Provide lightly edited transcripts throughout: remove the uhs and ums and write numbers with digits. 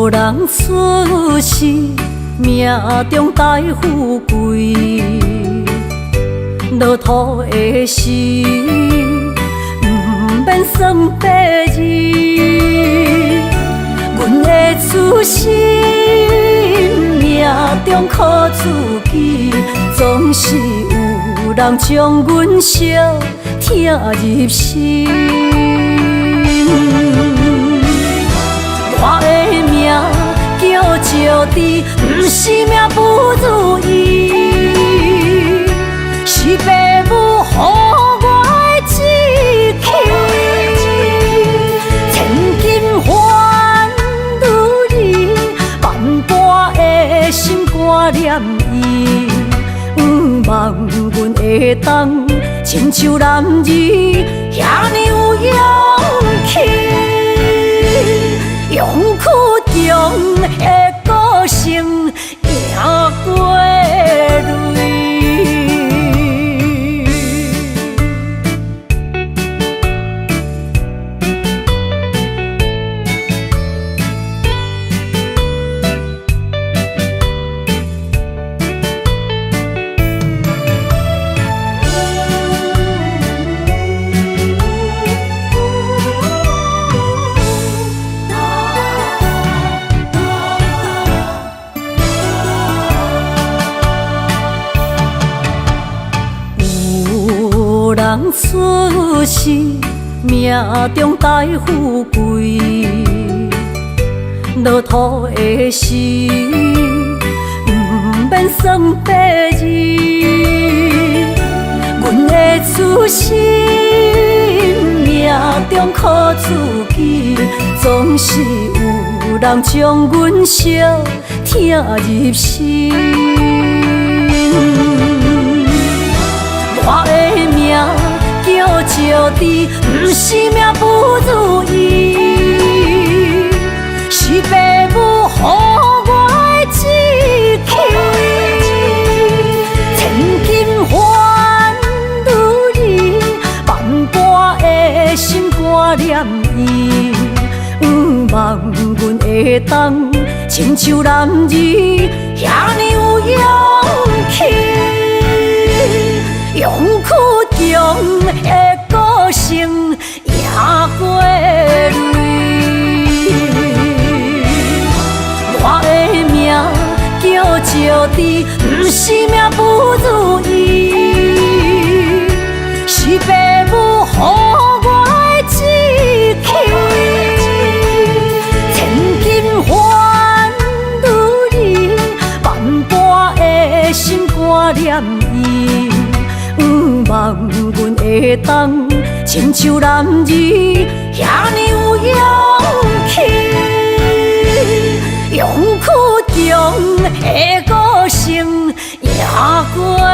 有人出世，命中带富贵，落土的时，不免算白字。阮的出身，命中靠自己，总是有人将阮惜听入心。我的命叫石枝，不是命不如意，是父母予我的志气。千金换如意，万般的心挂念伊，望阮会当亲像男儿遐尼有勇气。勇屈中的个性，赢过泪。人出世，命中带富贵，落土的时，不免算白字。阮的出身，命中靠自己，总是有人将阮惜听入心。我的命叫石枝，不是命不如意，是父母予我的志气。千金换如意，万般的心挂念伊，望阮会当亲像男儿遐尼有勇气。勇屈中的个性，赢过泪。我的命叫石枝，不是命不如意，是父母予我的志气。千金换如意，万般的心挂念伊。望阮会当亲像男儿遐尼有勇气，勇屈中的个性，赢过泪。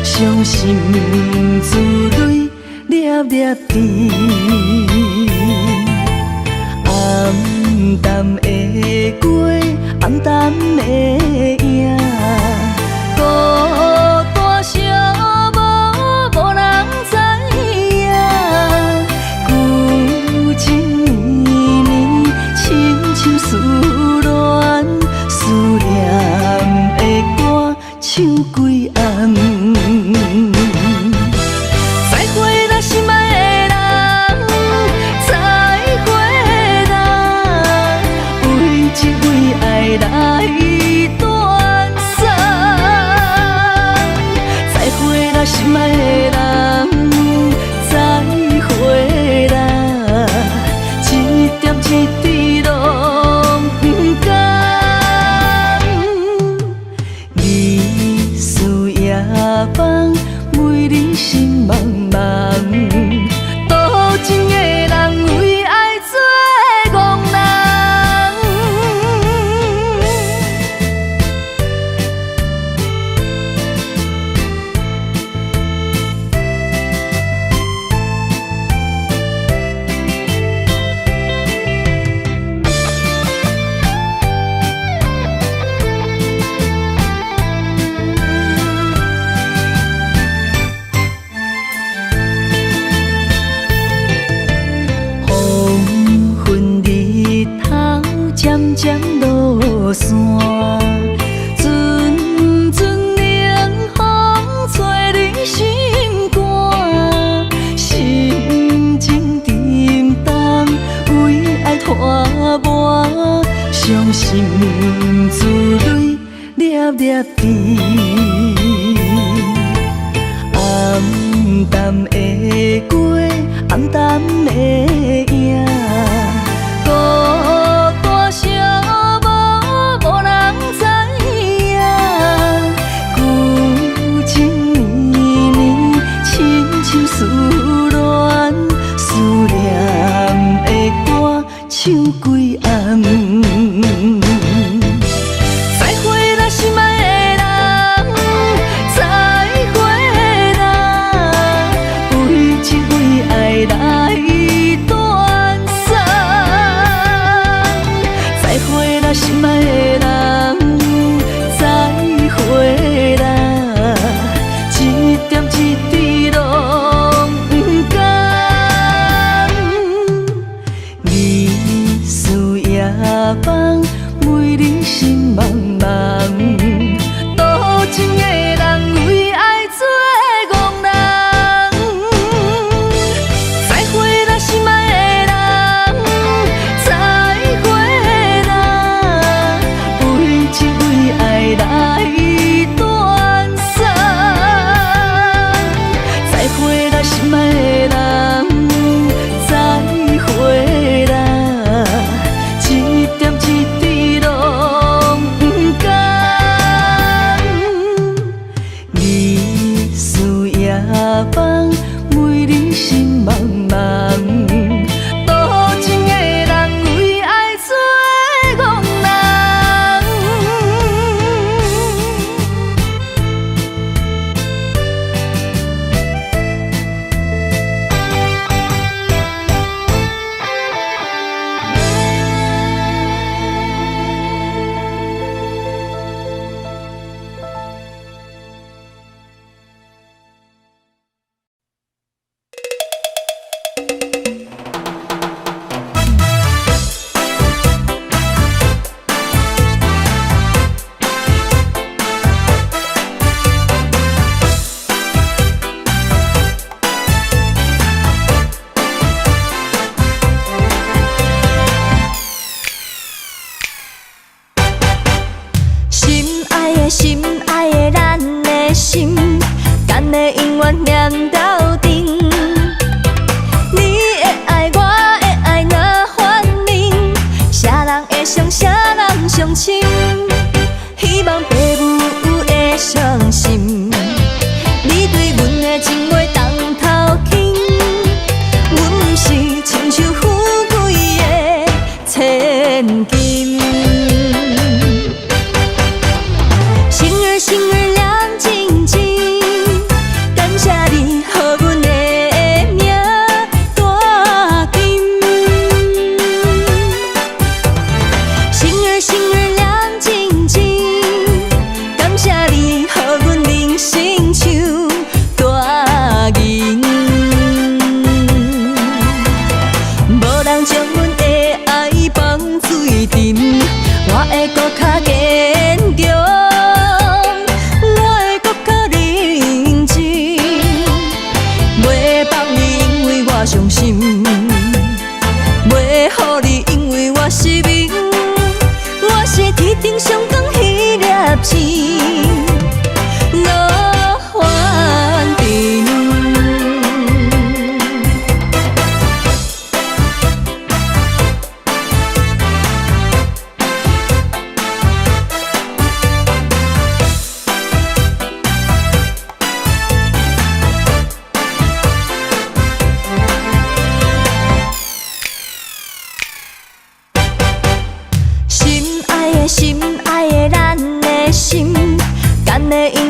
伤心珠泪粒粒滴，暗淡的过，暗淡的影，孤单寂无人知影。旧情绵绵，亲像思恋，思念的歌唱几暗。夜放，每日心茫茫。多情的人为爱做憨人，黄昏日头渐渐落山，阵阵冷风吹入心肝，心情沉重，为爱拖磨，伤心珠泪粒粒滴。暗淡的过，暗淡的影，孤单寂寞，无人知影。旧情绵绵，亲像思恋，思念的歌唱几暗。再会啦，心爱的人，再会啦，为情为爱来断送。再会啦，心爱的人，再会啦，一点一滴拢不甘。日思夜放，每日心茫茫。多情的人为爱做憨人，再会啦，心爱的人，再会啦，为情为爱来断送。再会啦，心爱的人，再会啦，一点一滴拢不甘。日思夜放，每日心茫茫。多情的人为爱做憨人。心爱的咱的心，敢会永远念到顶？你的爱，我的爱，若反面，啥人会伤，啥人伤心？希望父母会相信，你对阮的情话当头轻。阮不是亲像富贵的千金。星儿星儿亮。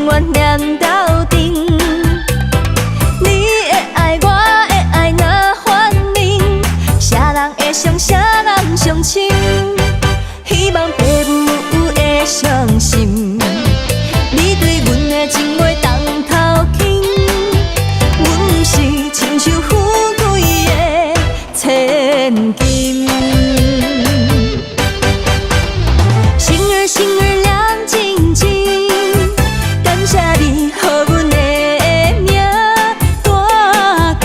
永远念到顶。你的爱，我的爱，若反面，啥人会伤，啥人伤心？希望父母会相信，你对阮的情话当头轻。阮不是亲像富贵的千金。星儿星儿亮晶晶，感谢你予阮的命大金。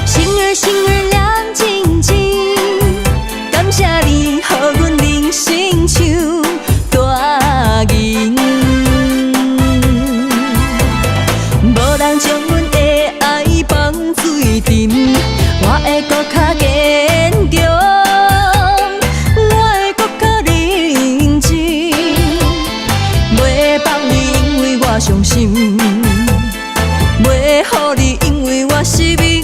星儿星儿亮晶晶，感谢你予阮人生唱大银。无人将阮的爱放水沉，我会搁较坚强。伤心，袂予你，因为我失明，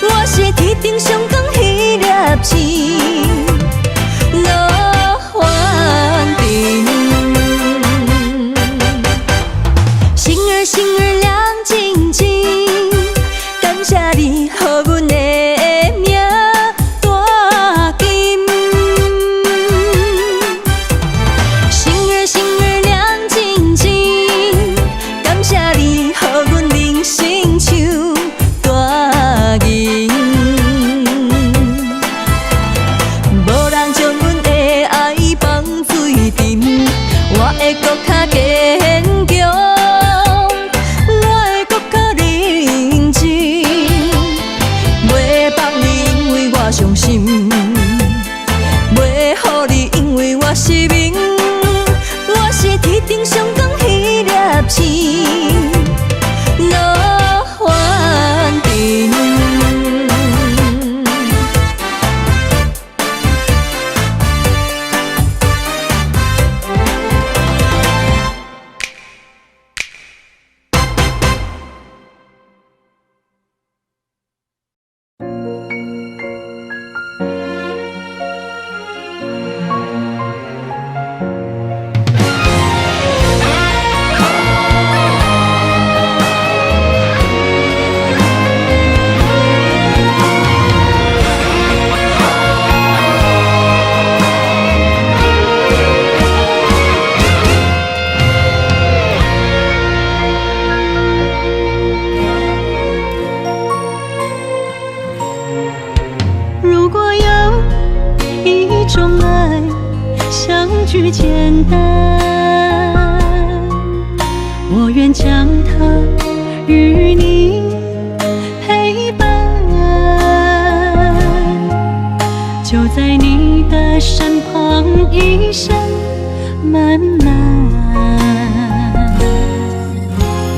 我是天顶上光迄粒星，落凡尘。星儿星儿亮晶晶，感谢你予阮的命大金。星儿星儿亮晶晶，感谢你予阮人生唱大银。无人将阮的爱放水沉，我会搁较坚强，我会搁较认真，袂放你，因为我伤心，袂予你，因为我失明，我是天顶上光迄粒星，落凡尘。如果有一种爱，相聚简单，我愿将它与你陪伴，就在你的身旁，一生漫漫。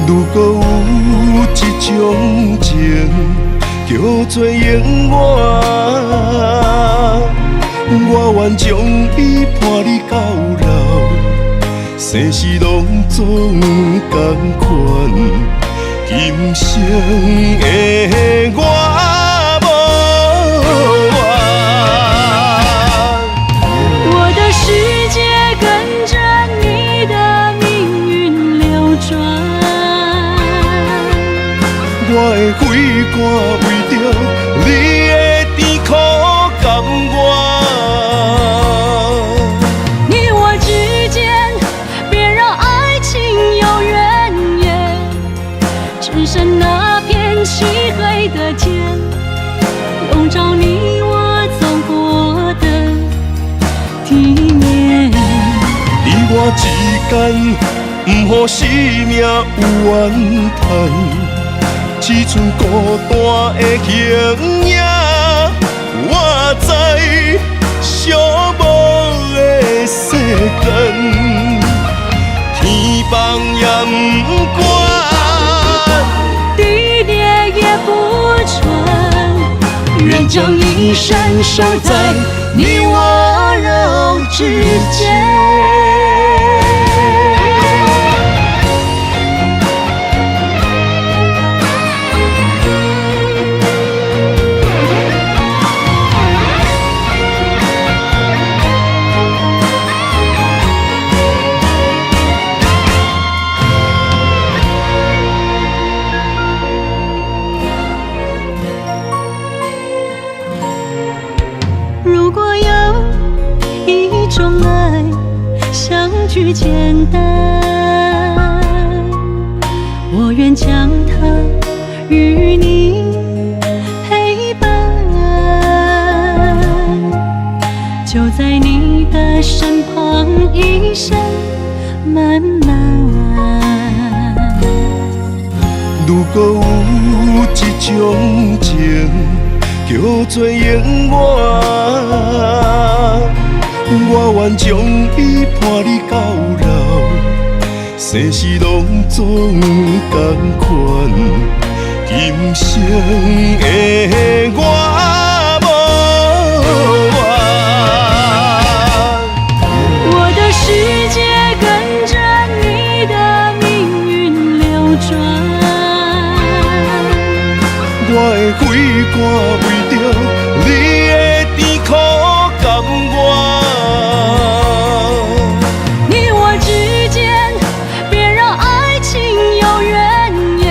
如果有一种情，叫做永远，我愿将伊伴你到老，生死拢总同款。今生的我无怨，我的世界跟着你的命运流转，我的血汗为着你的甜苦甘愿。你我之间别让爱情有渊源，只剩那片漆黑的天，笼罩你我走过的体面。你我之间，不予生命有怨叹。只剩孤单的形影，我知寂寞的世间，天放也不管，地裂也不穿，愿将一生守在你我肉之间。最简单，我愿将它与你陪伴，就在你的身旁，一生漫漫。如果有一种情叫做永远，我愿将伊伴你到老，生死拢总同款。今生的我无怨，我的世界跟着你的命运流转。我的肺肝为着你的甜苦甘愿。你我之间，别让爱情有怨言，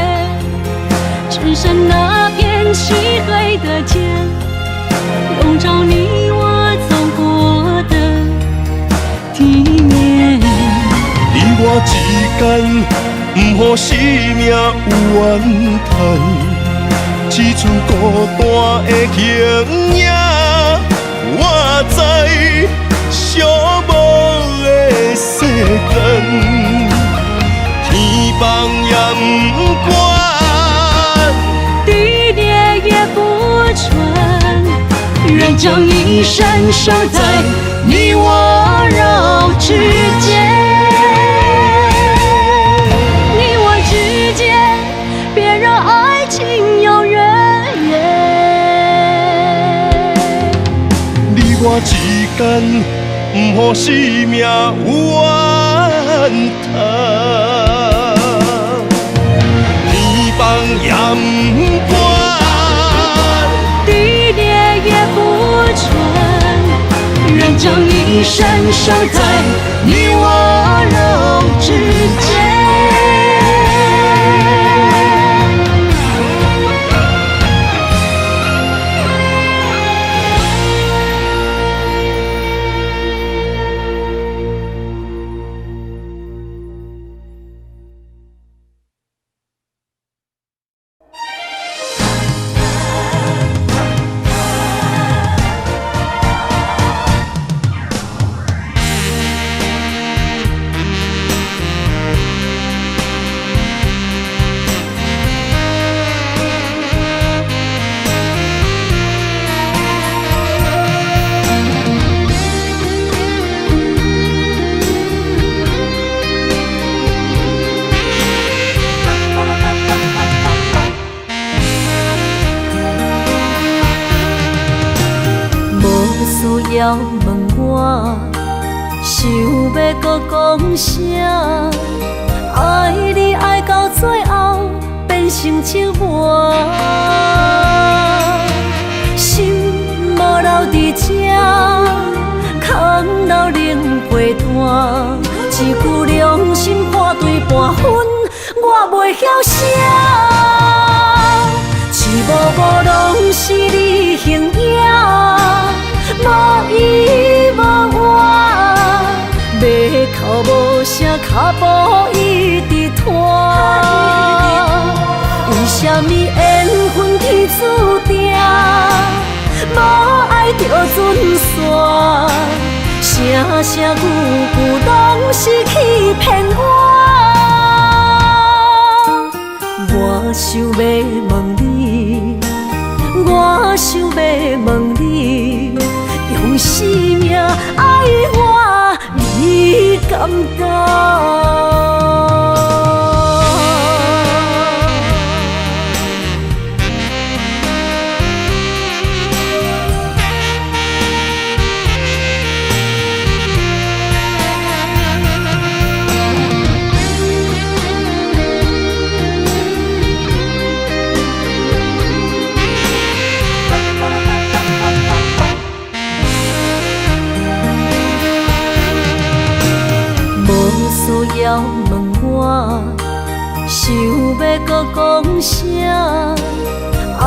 只剩那片漆黑的街，笼罩你我走过的地面。你我之间，不予生命有怨叹。只剩孤单的形影，我知寂寞的世间，天崩也不管，地裂也不穿，愿将一生守在你我绕之间。你我之间，别让爱情有怨言。你我之间，不予生命有怨叹，天崩也不管，地裂也不穿，愿将一生守在你我肉之间。要问我，想要搁讲啥？爱你爱到最后变成寂寞，心无留伫这，空留冷陪伴。一句良心半对半分，我袂晓写。一幕幕拢是你形影。无依无我，要哭无声，脚步一直拖。为什么缘分天注定，无爱就准线？声声句句拢是欺骗我。我想要问你，我想要问你。用生命爱我，你敢当？要问我，想要搁讲啥？爱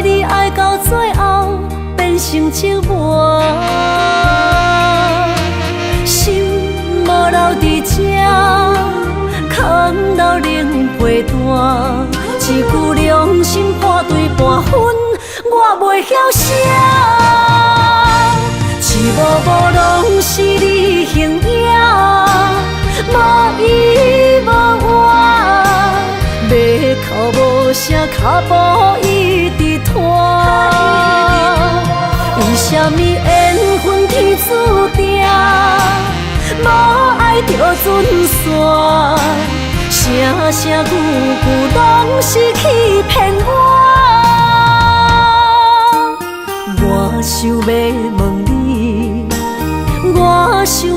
你爱到最后变成寂寞，心无留伫这，会断，一句良心破对半分，我袂晓写。一幕幕拢是你形影，无依无我，要哭无声，脚步一直拖。为什么缘分天注定，无爱就准线？声声句句拢是欺骗我。我想要问你，我想要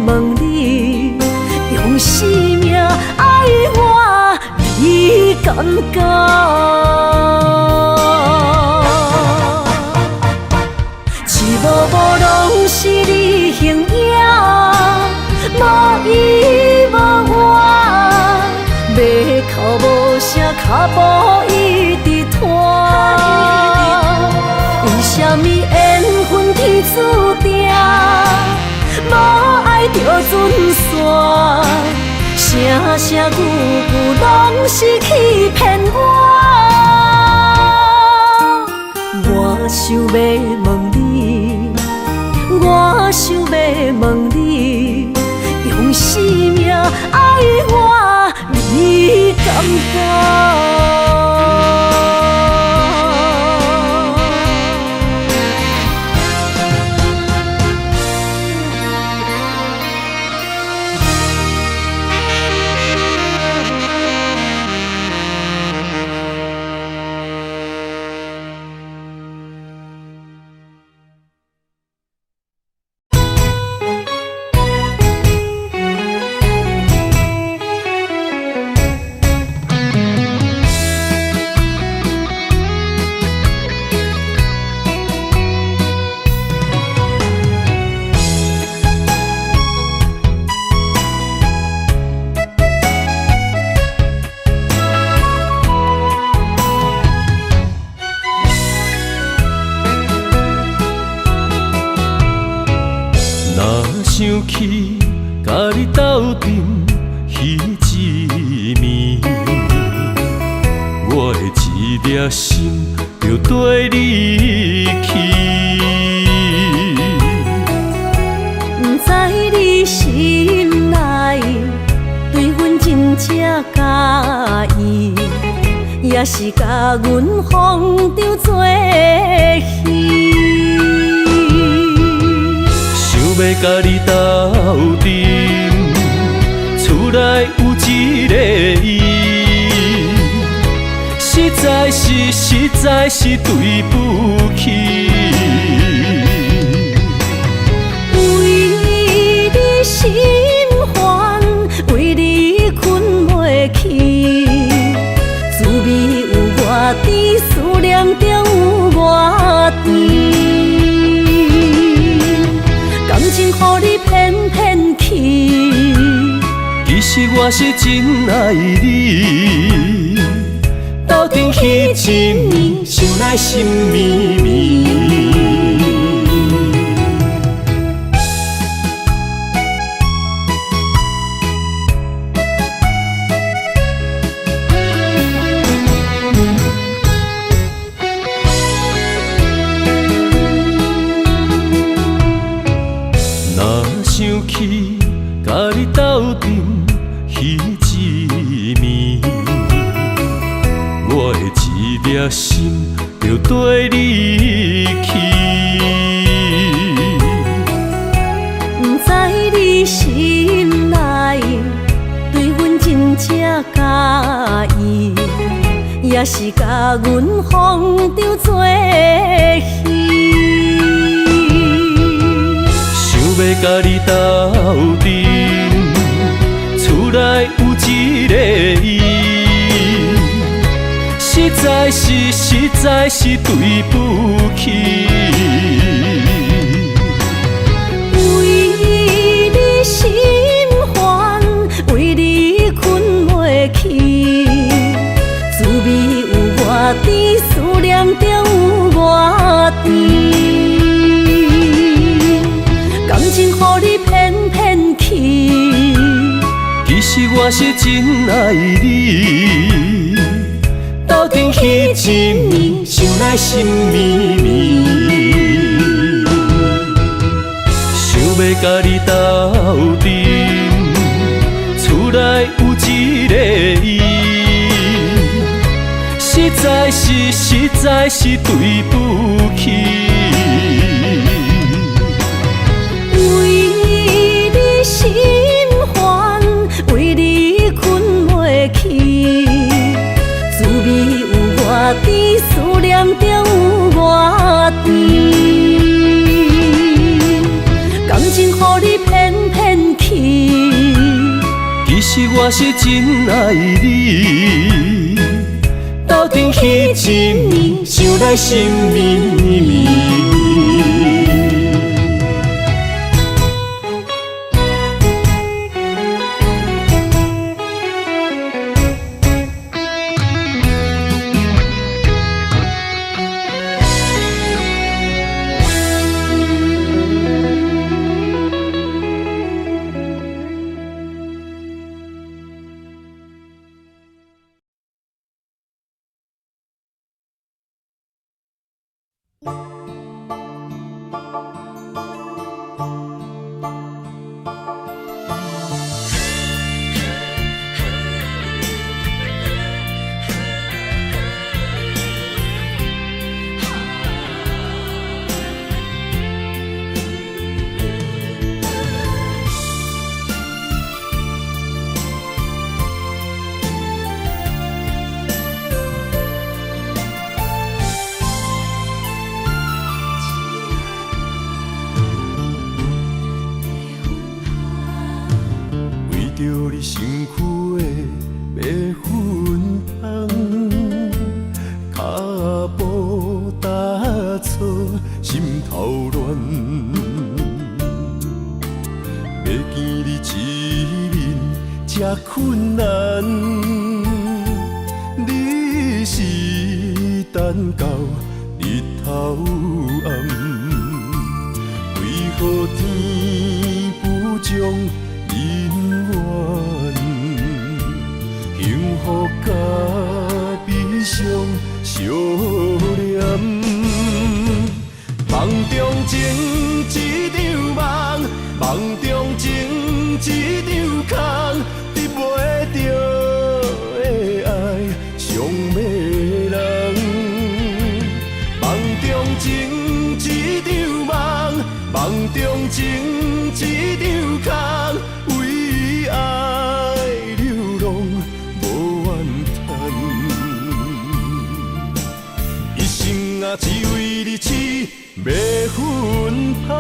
问你，用生命爱我，你敢敢？一幕幕拢是你形影，无依无我，要哭无声，脚步一直拖。为什么缘分天注定，无爱就准线？声声句句拢是欺骗我。我想要问你，我想要问你，用生命爱我，你敢敢？想起甲你斗阵彼一暝，我的一粒心就跟你去。不知你心内对阮真正介意，也是甲阮放着做戏。要甲你斗阵，厝内有一个伊，实在是对不起。为你心烦，为你困袂去，滋味有偌甜，思念中有偌甜。感情予你骗骗去，其实我是真爱你。斗阵彼一暝，想来心绵绵。想起甲你斗阵彼一暝，我的一粒心就跟你去。不知你心内对阮真正介意，也是甲阮放着做戏。要甲你斗阵，厝内有一个伊，实在是对不起。为你心烦，为你困袂去，滋味有偌甜，思念中有偌甜。感情予你骗骗去，其实我我是真爱你，斗阵彼一暝，想来心绵绵，想要甲你斗阵，厝内有一个伊，实在是对不起。为你心烦，为你困袂去，滋味有偌甜，思念就有偌甜。感情予你骗骗去，其实我是真爱你，斗阵彼一暝，想来心绵绵。着你身躯的白粉红，脚步踏错，心头乱。要见你一面这困难，你是等到日头暗，为何天不将？人缘，幸福甲悲伤相连，梦中情一场梦，梦中情一场空，得袂着的爱上迷人。梦中情一场梦，梦中情一场空。为爱流浪无怨叹，一生啊只为你痴迷魂香。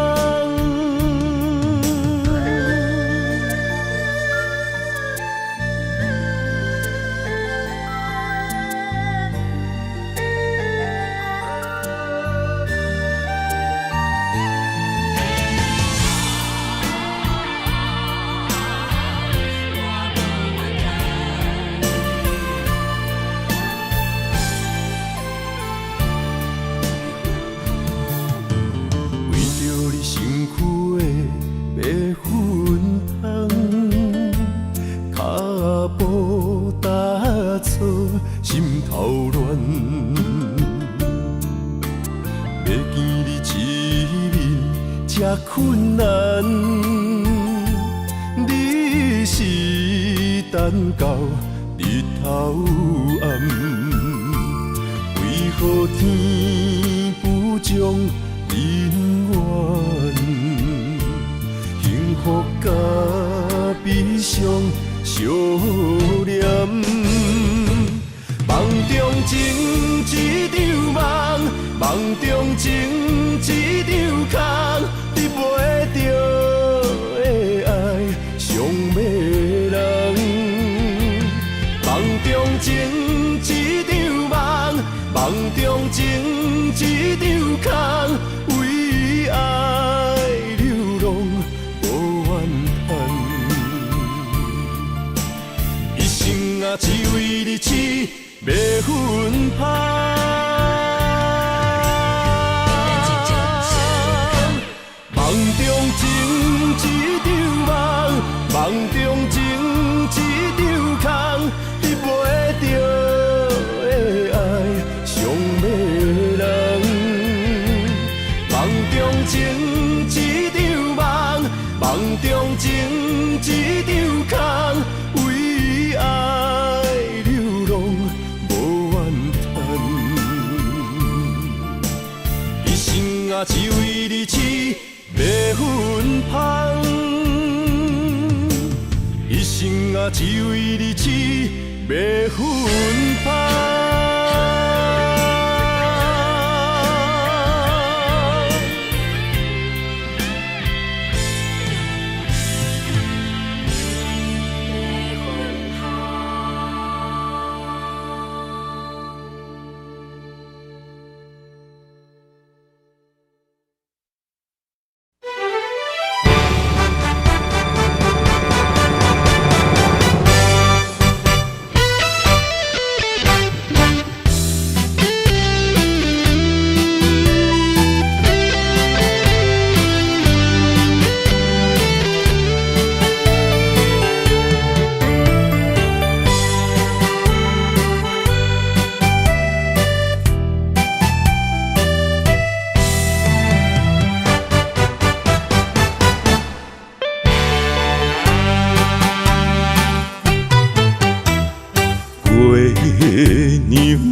心头乱，要见你一面这困难，你是等到日头暗，为何天不将人缘，幸福甲悲伤相连？梦中情一场梦，梦中情一场空，得袂着的爱上迷人。梦中情一场梦，梦中情一场空，为爱流浪无怨叹，一生啊只为你痴。迷魂香，梦中情一场梦，梦中情一场。只为日子要分芳。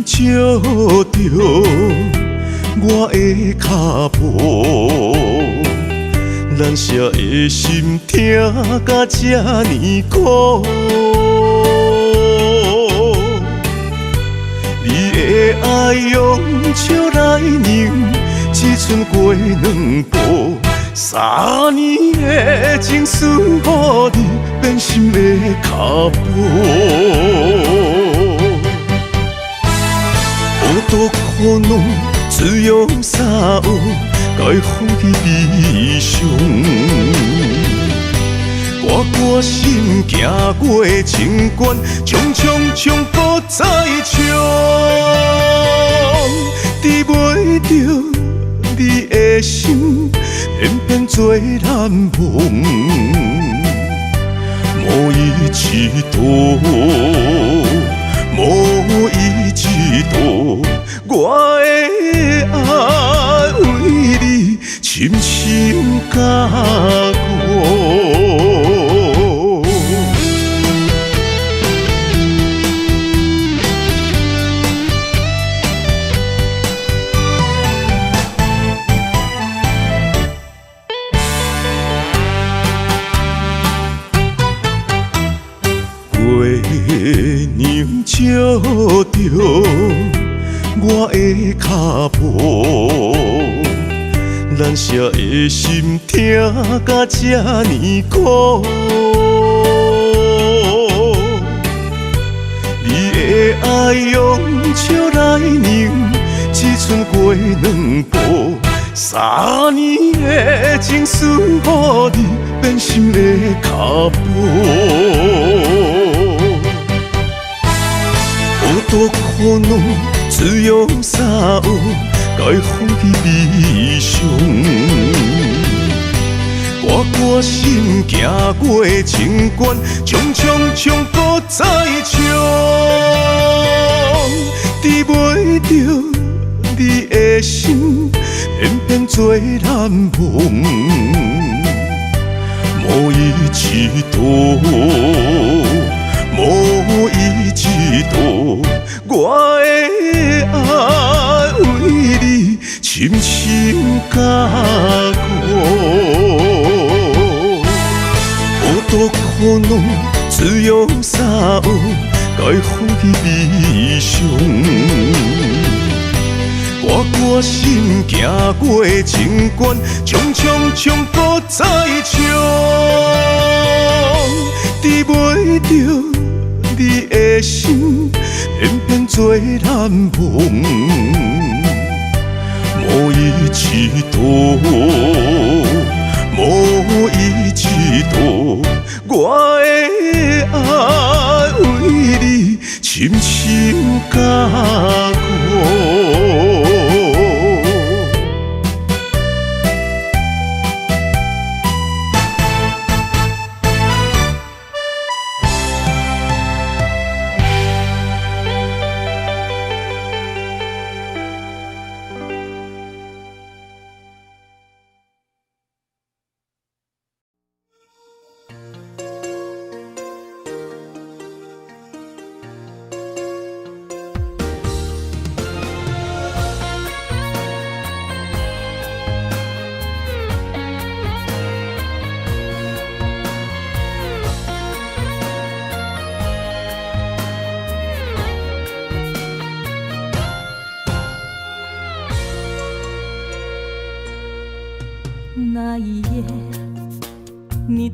照着我的脚步，咱舍的心痛甲这呢苦。你的爱用笑来凝，只剩过两步。3年的情思，予你变心的脚步。好多苦恼，只用三有，该放弃悲伤。我心行过情关，冲搁再冲，治袂着你的心，偏做难忘，无伊一度。无伊一度，我的爱为你深深加固。照着我的脚步，咱舍的心痛甲这呢苦。你的爱用笑来凝，只剩过两步。3年的情思，予你变心的脚步。好多苦恼，只用三有，该放弃悲伤。我心行过情关，冲搁再冲，治袂着你的心，偏做难忘，无伊一度。无伊一度，我的爱为你深深加固。好多苦恼，只用三有，该放弃悲伤。我心行过情关，冲搁再冲，治袂着你的心，偏做难忘，无伊一度，无伊一度，我的爱为你深深加固。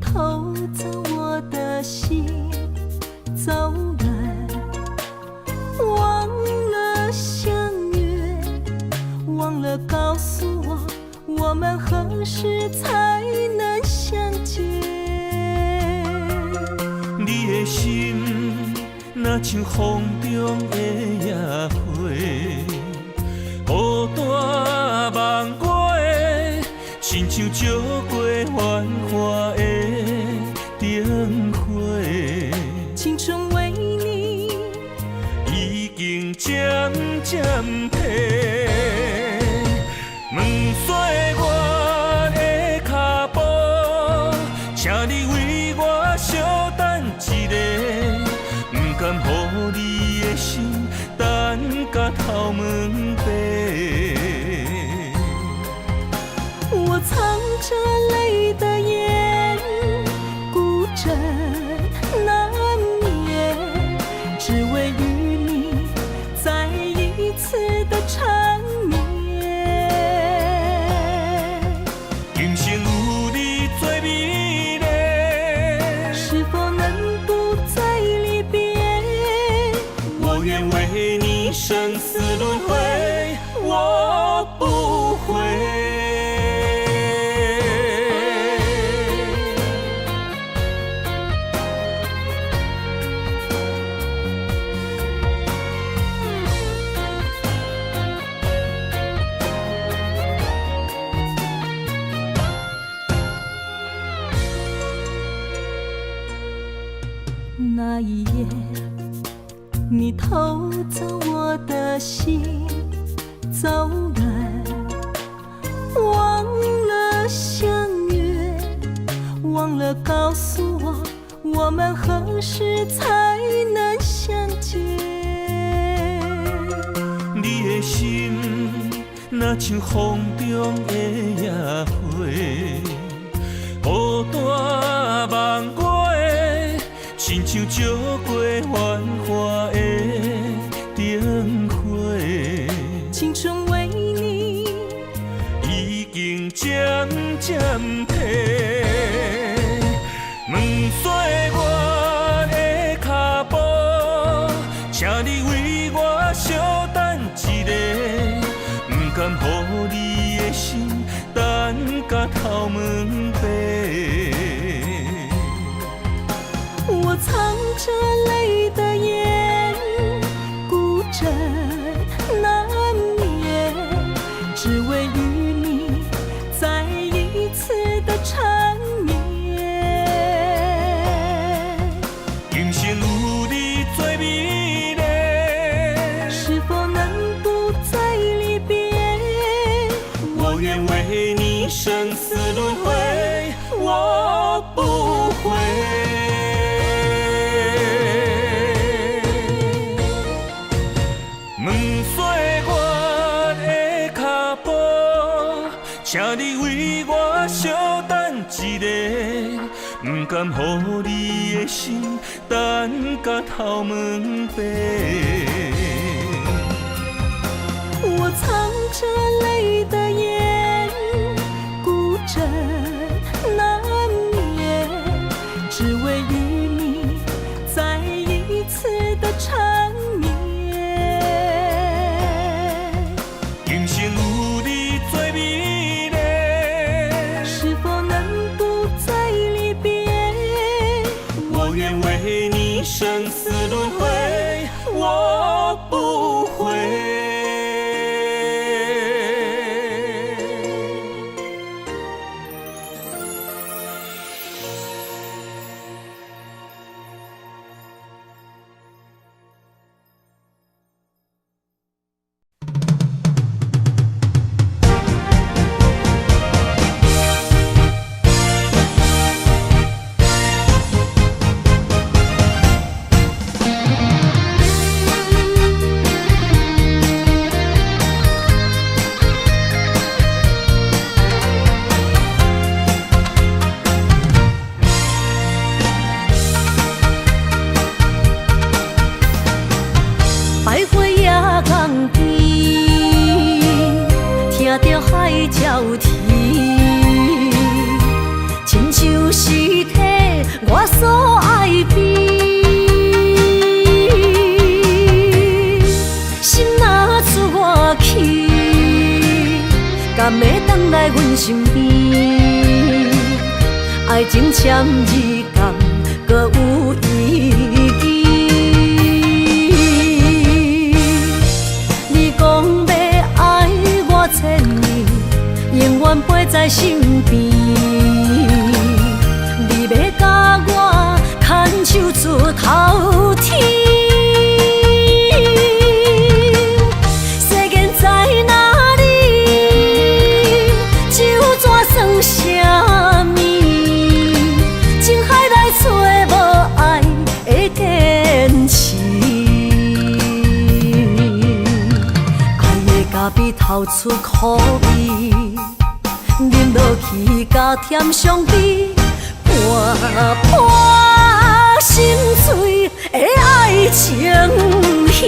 偷走我的心，走远，忘了相约，忘了告诉我们何时才能相见。你的心若像风中的野花，孤单望我，亲像照过繁华的灯火。青春为你已经渐渐褪，问岁我的脚步，请你为我稍等一下，不甘予你的心等到头毛白。我藏着泪的眼，孤枕难眠，只为与你再一次的缠绵。今生有你做美丽，是否能不再离别？我愿为你生死轮回，我不悔。那一夜，你偷走我的心，走远，忘了相约，忘了告诉我们何时才能相见。你的心若像风中的野花，孤单望我，亲像照过繁华的灯火。青春为你已经渐渐褪，问岁我的脚步，请你为我稍等一下，不甘予你的心等到头毛白。我藏着泪的眼，孤枕难眠，只为与你再一次的缠绵。今生有你做美丽，是否能不再离别？我愿为你生死轮回，我不悔。请你为我稍等一下，不甘予你的心等到头毛白。我藏着泪的眼，孤枕难眠，只为与你再一次的缠绵。今生有你做美丽，是否能不再离别？我愿为你生死轮回，我不悔。来阮身边，爱情签字间，搁有意义。你讲要爱我千年，永远陪在身边。你要甲我牵手出头天。比透出苦味，饮落去甲甜相比，伴伴心碎的爱情戏。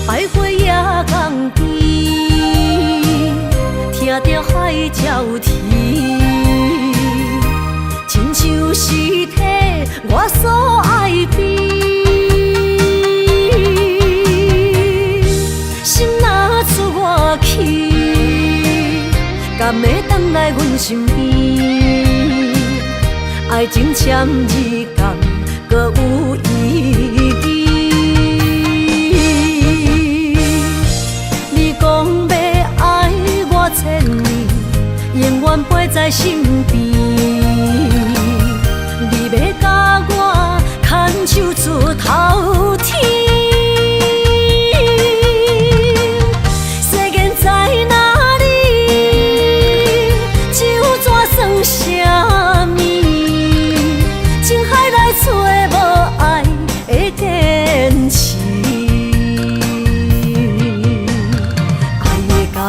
百花夜港边，听着海鸟啼，亲像是替我所爱边。心若出我去，敢会回来阮身边？爱情签字间，搁有意义。千年，永远陪在身边。你要甲我牵手出头天。世间在哪里？酒怎算什么？情海来找无爱的坚持。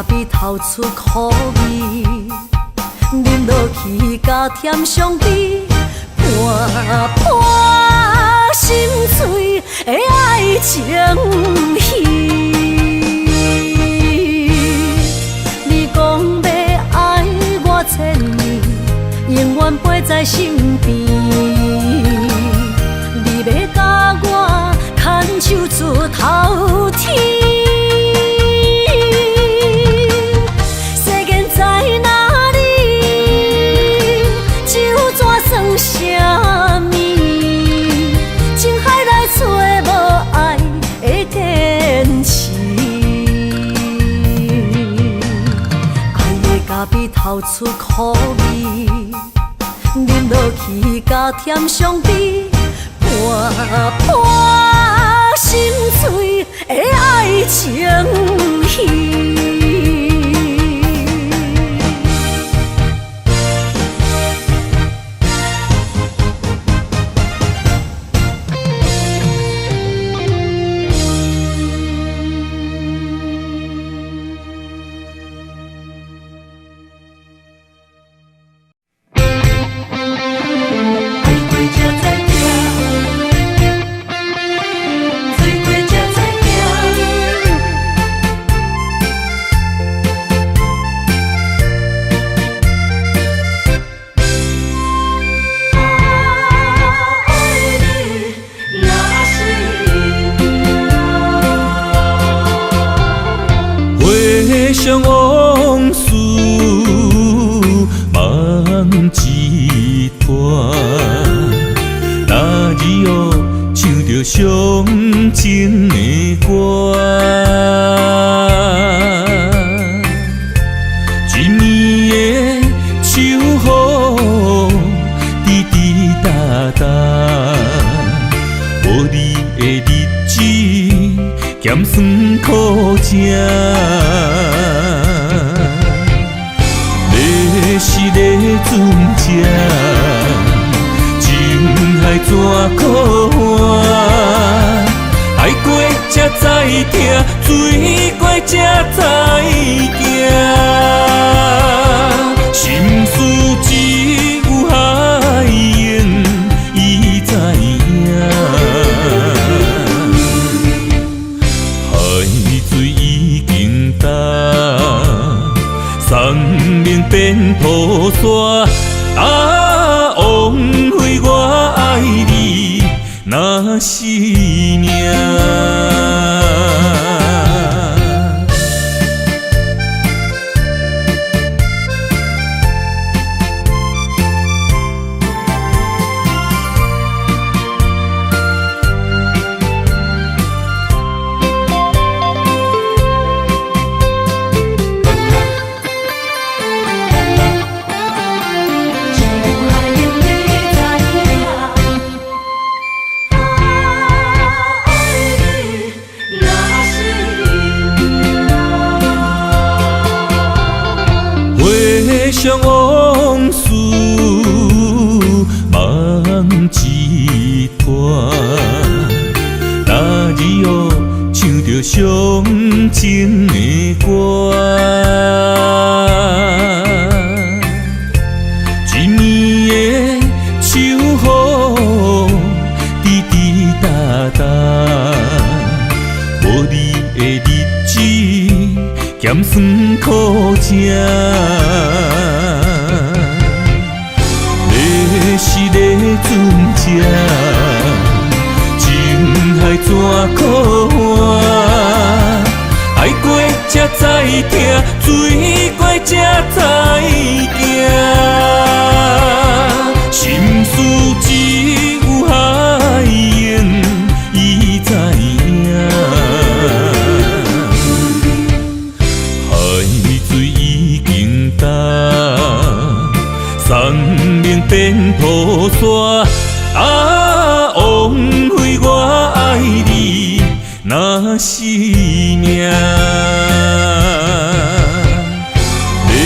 比透出苦味，饮落去甲甜相比，伴伴心碎的爱情戏。你讲要爱我千年，永远陪在身边。你要甲我牵手出头天。比透出苦味，饮落去甲甜相比，伴伴心碎的爱情戏。想往事梦一段，那日后唱着伤情的歌。一年的秋雨滴滴答答，无你的日子咸酸苦涩。是个船只，情海怎可换？爱过才知疼，醉过才知惊。心事只有海燕伊知影，海水已经干。若是命。回想往事，梦一团。那日哦，唱着伤情的歌，一暝的秋雨，滴滴答答，无你的日子。咸酸苦涩，要是咧船只，情海怎可换？爱过才知疼，水过才知行。心事只有海燕伊知影。生命变雨伞，啊，枉费我爱你，若是命。要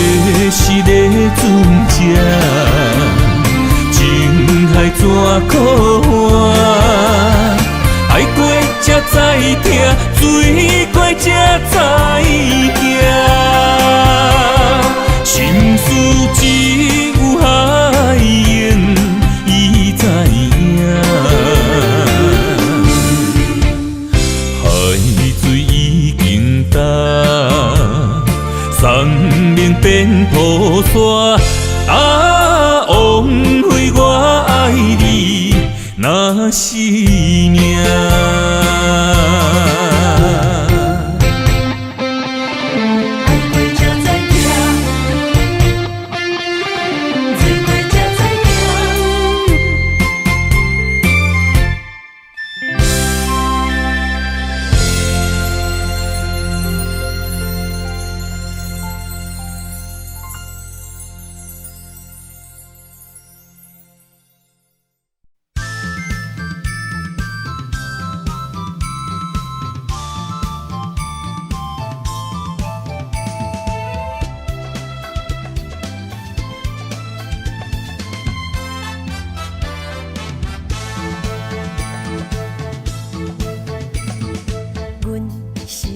是咧船只，情海怎可换？爱过才知疼，水过才知行。心事只有海燕伊知影，海水已经干，生命变雨伞，啊，枉费我爱你，若是命。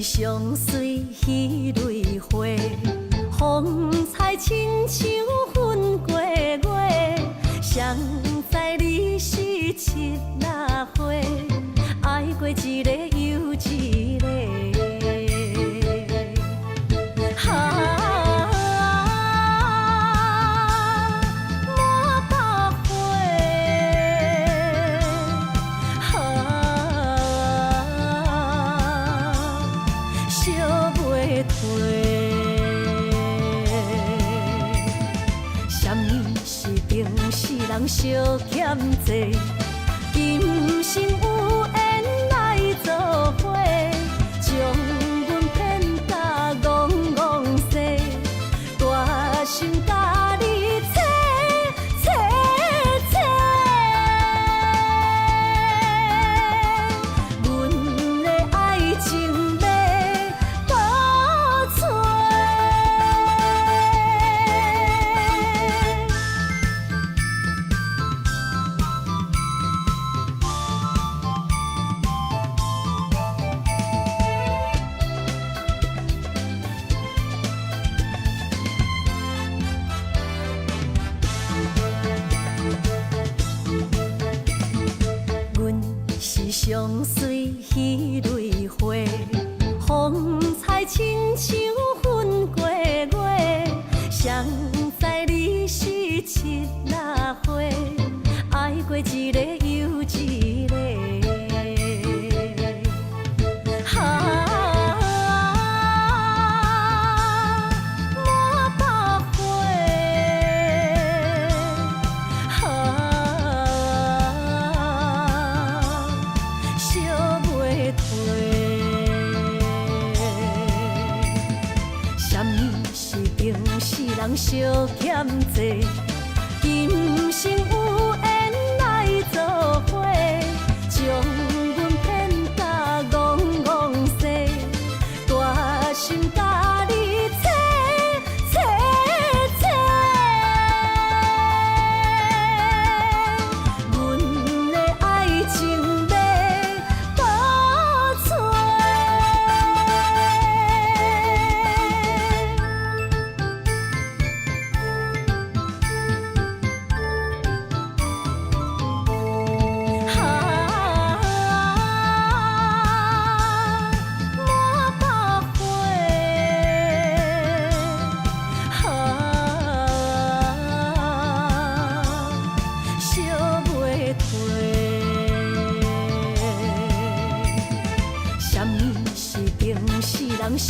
相随彼蕊花，风采亲像云过月。谁知你是七那花，爱过一个又一个。人相欠债，今生有缘来作伙，将阮骗甲戆戆世，大心甲你切切切，阮的爱情要倒找。相随彼蕊花，风采亲像云过月。谁知你是七那花，爱过一个又一个。欠债，今生有缘来做伙，将阮骗甲戆戆西，大心甲你找找找，阮的爱情要倒找。人相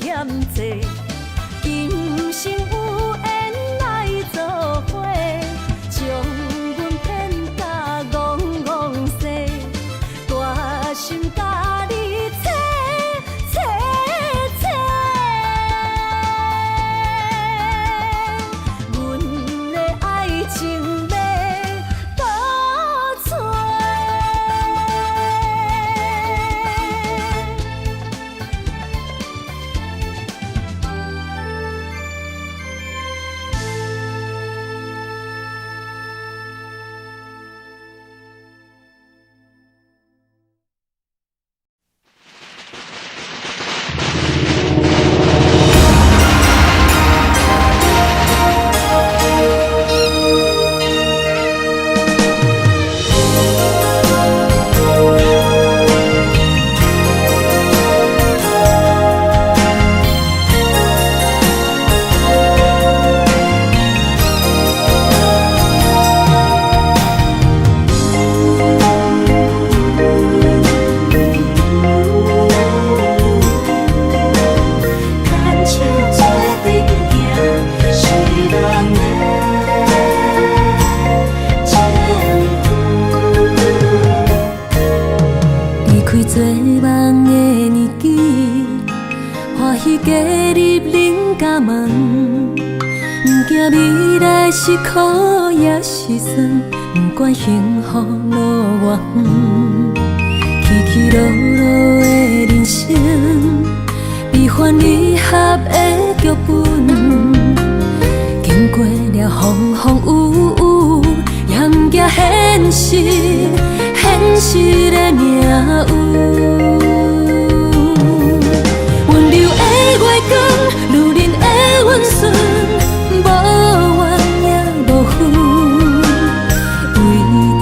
欠债，今生有缘来做伙，将阮骗甲戆戆西，大心甲你找找找，阮的爱情要倒找。做梦的年纪，欢喜加入恁家门，不惊未来是苦也是酸，不管幸福路偌远，起起落落的人生，悲欢离合的剧本，经过了风风雨雨，也不惊现实。现实的命运，温柔的月光，女人的温顺，无怨也无恨，为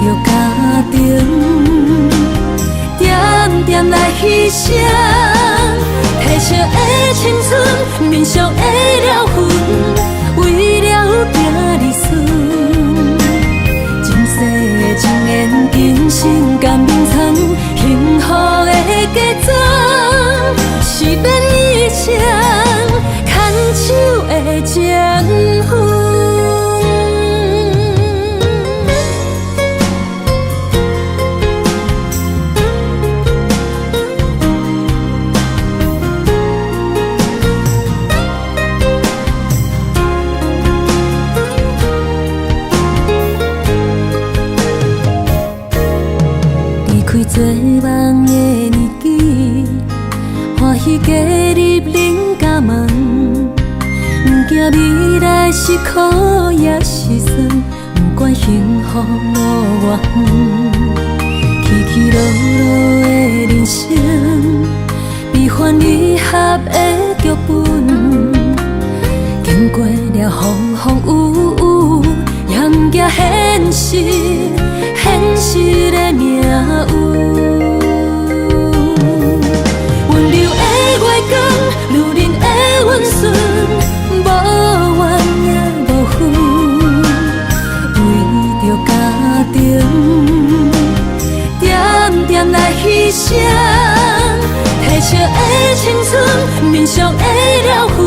着家庭，点点来牺牲，褪色的青春，面上的了痕，为了行日顺。情缘今生甘眠藏，幸福的假装，是免一场牵手的情分。做梦的年纪，欢喜加入恁家门，不惊未来是苦也是酸，不管幸福路偌远，起起落落的人生，悲欢离合的剧本，经过了风风雨雨，也不惊现实。现实的命运，温柔的月光，女人的温顺，无怨也无恨，为着家庭，点点来牺牲，褪色的青春，面上的了痕，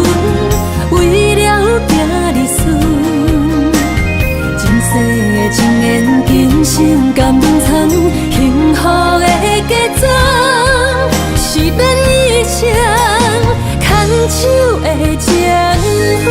为了行日顺。情缘今生甘眠藏，幸福的假装，是免一场牵手的情分。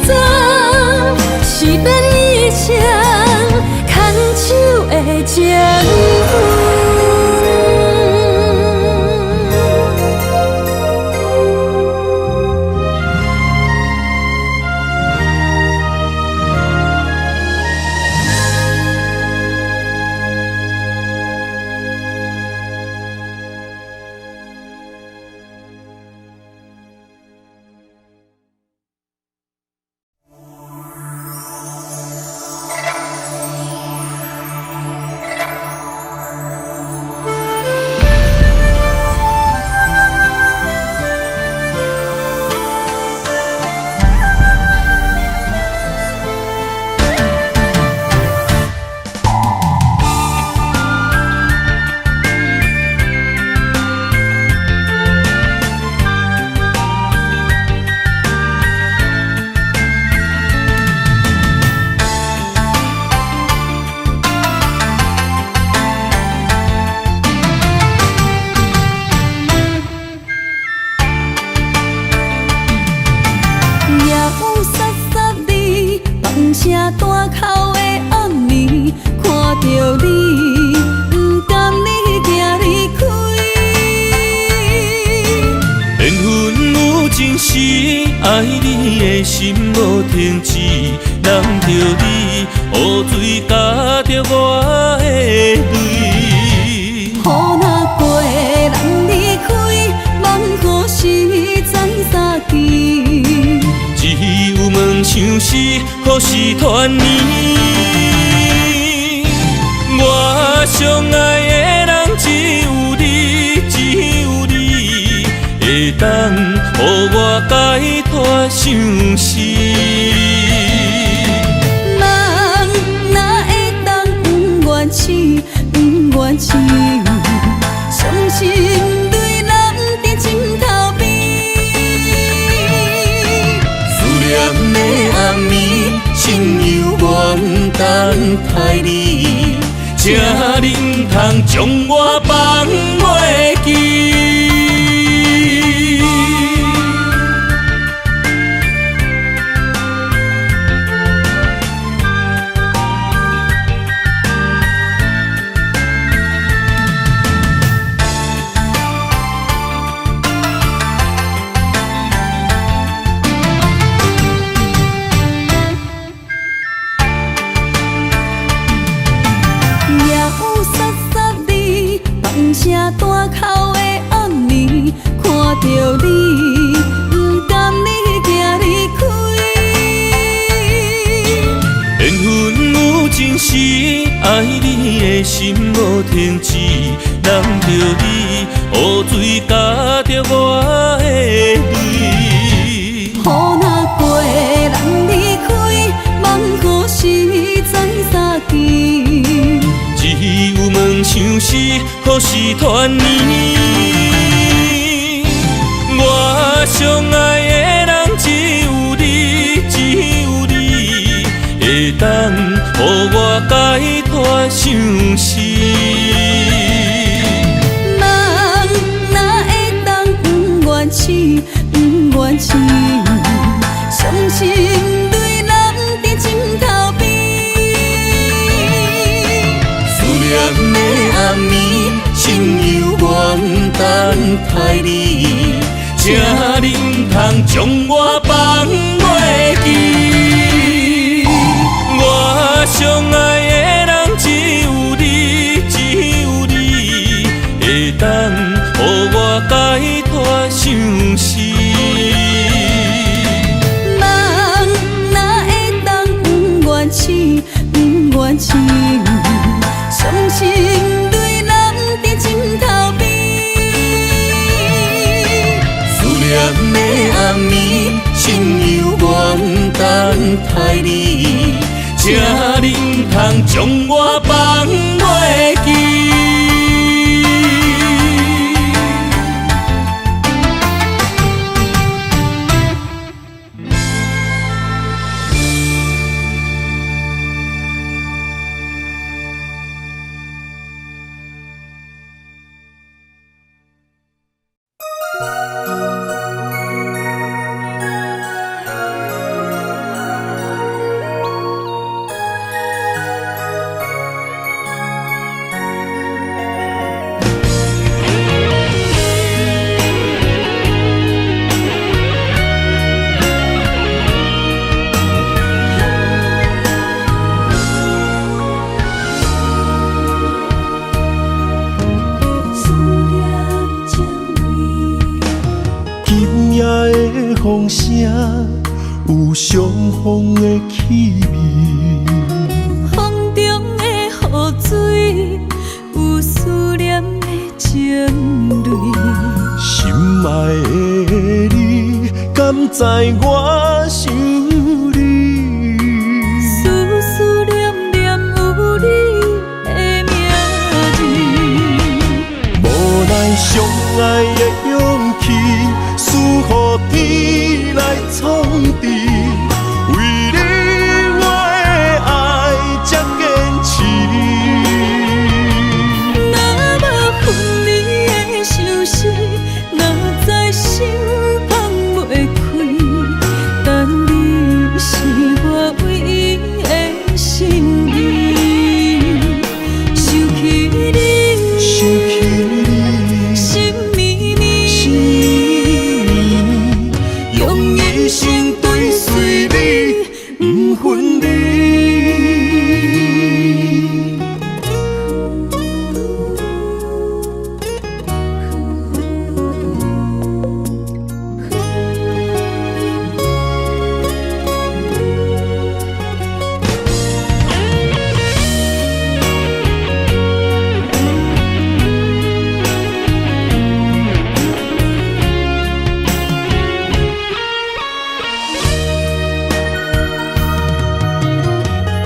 做，是要你唱牵手的情歌。爱你的心无停止，难着你雨水加着我的泪。雨若过，人离开，望雨时知三支。只有问像是何时团圆？我相爱的人只有你，只有你会当予我解脱相思。人哪会当不愿痴，不愿痴？伤心泪染在枕头边。思念的暗暝，心犹原等待你，请恁通将我放袂记。声大口的暗暝，看着你，不甘你行离开。缘分有情时，爱你的心无停止，难着你雨水加着我的泪。雨若过，人离开，望雨时知三支。只有问像是何时团圆？我相爱的人只有你，只有你会当予我解脱相思。人哪会当不愿痴，不愿痴？伤心泪染在枕头边。念的暗暝，心犹原等待你，请恁通将我放袂记。我相爱的人只有你，只有你会当予我解脱相思。人哪会当不愿痴，不愿痴？伤心泪染在枕头边。思念的暗暝，心犹原等待你，请恁通将我放袂记。风声，有相逢的气味。风中的雨水，有思念的情泪。心爱的你，敢知我想你？思思念念有你的名字。无奈相爱的勇气，赐予天来创治。为你我的爱才坚持。若无分离的相思，哪知心放袂开。但你是我唯一的心意，想起你，心绵绵，用一生追随你，不分离。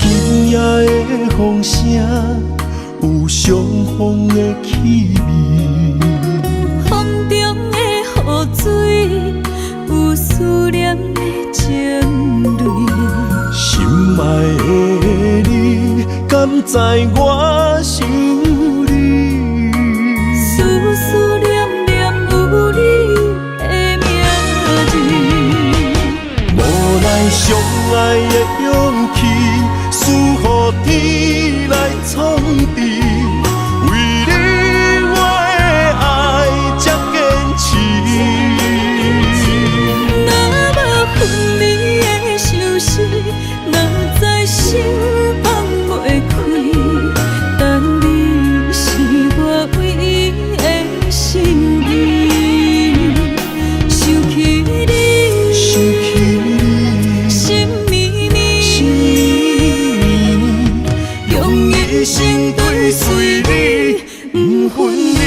今夜的风声，有相逢的气味。风中的雨水，有思念的情泪。心爱的你，敢知我想你？思思念念有你的名字。无奈相爱的勇气，赐予天来创治。为你我的爱才坚持。若无分离的相思，哪知心放袂开。但你是我唯一的心意，想起你，心绵绵，用一生追随你，不分离。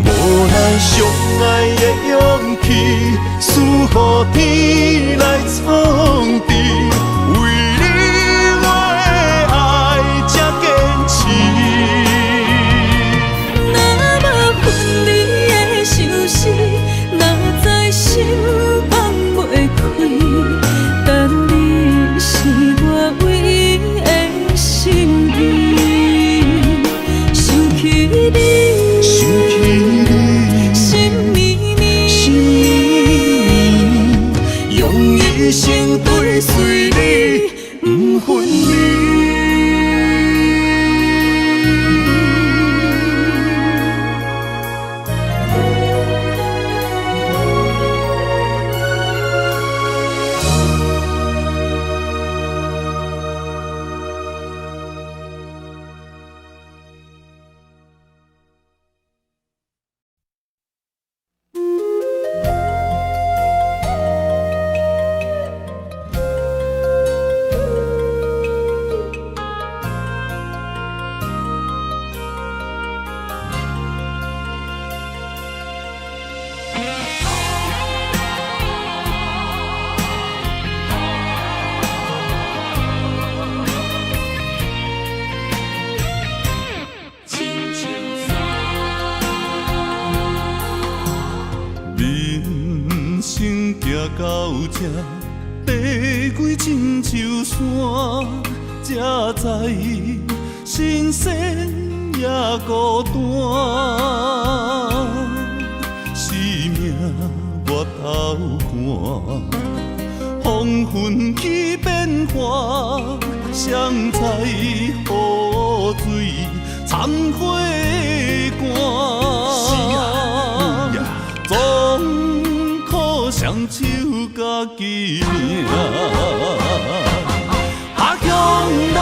无奈相爱的勇气，赐予天来创治。为你我的爱才坚持。若无分离的相思，哪知心放袂开。但你是我唯一的心意，想起你，心绵绵，用一生追随你，不分离。人生行到这，爬过亲像山，才知新鲜也孤单。生命越头寒，黄昏起变化，谁知雨水掺花寒。总可双手家己命，下乡路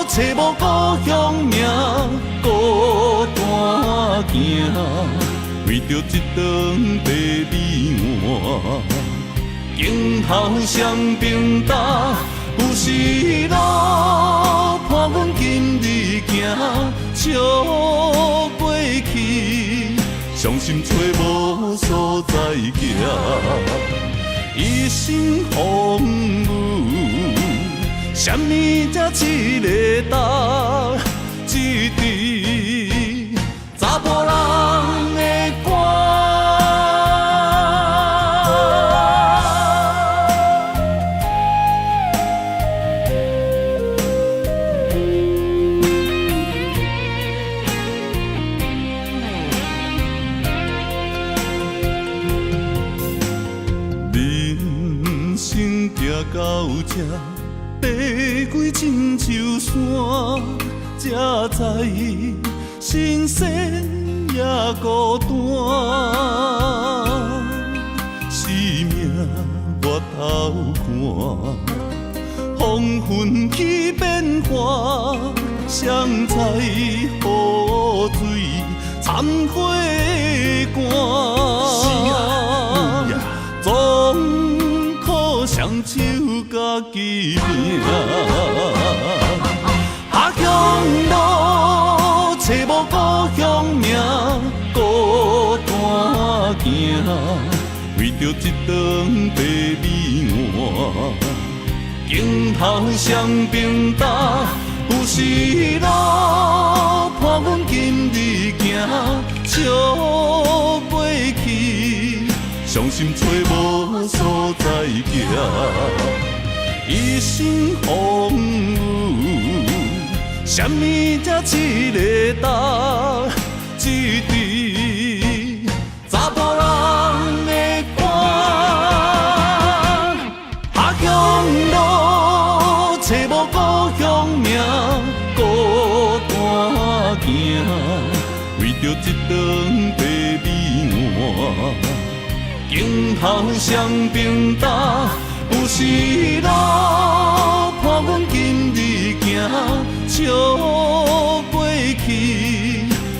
找无故乡名，孤单。为着一顿地美满，今后双并搭，有时路伴阮今日行，笑过去，伤心找无所在行，一生风雨，什么才一个答？一支查甫人的歌。人生行到这，爬过亲像山。才知心酸也孤单，生命我头看，风云起变化，谁知雨水掺火寒，总靠双手家己拼。下乡路，找无故乡名，孤单行，为着一顿地美满，今后双并搭，有时路伴阮今日行，笑过去，伤心找无所在行，一生风雨。什么才一个答？一支查甫人的歌。下乡路，找无故乡名，孤单行，为着一顿地美满，今后双并搭，有时路伴阮今日行。笑过去，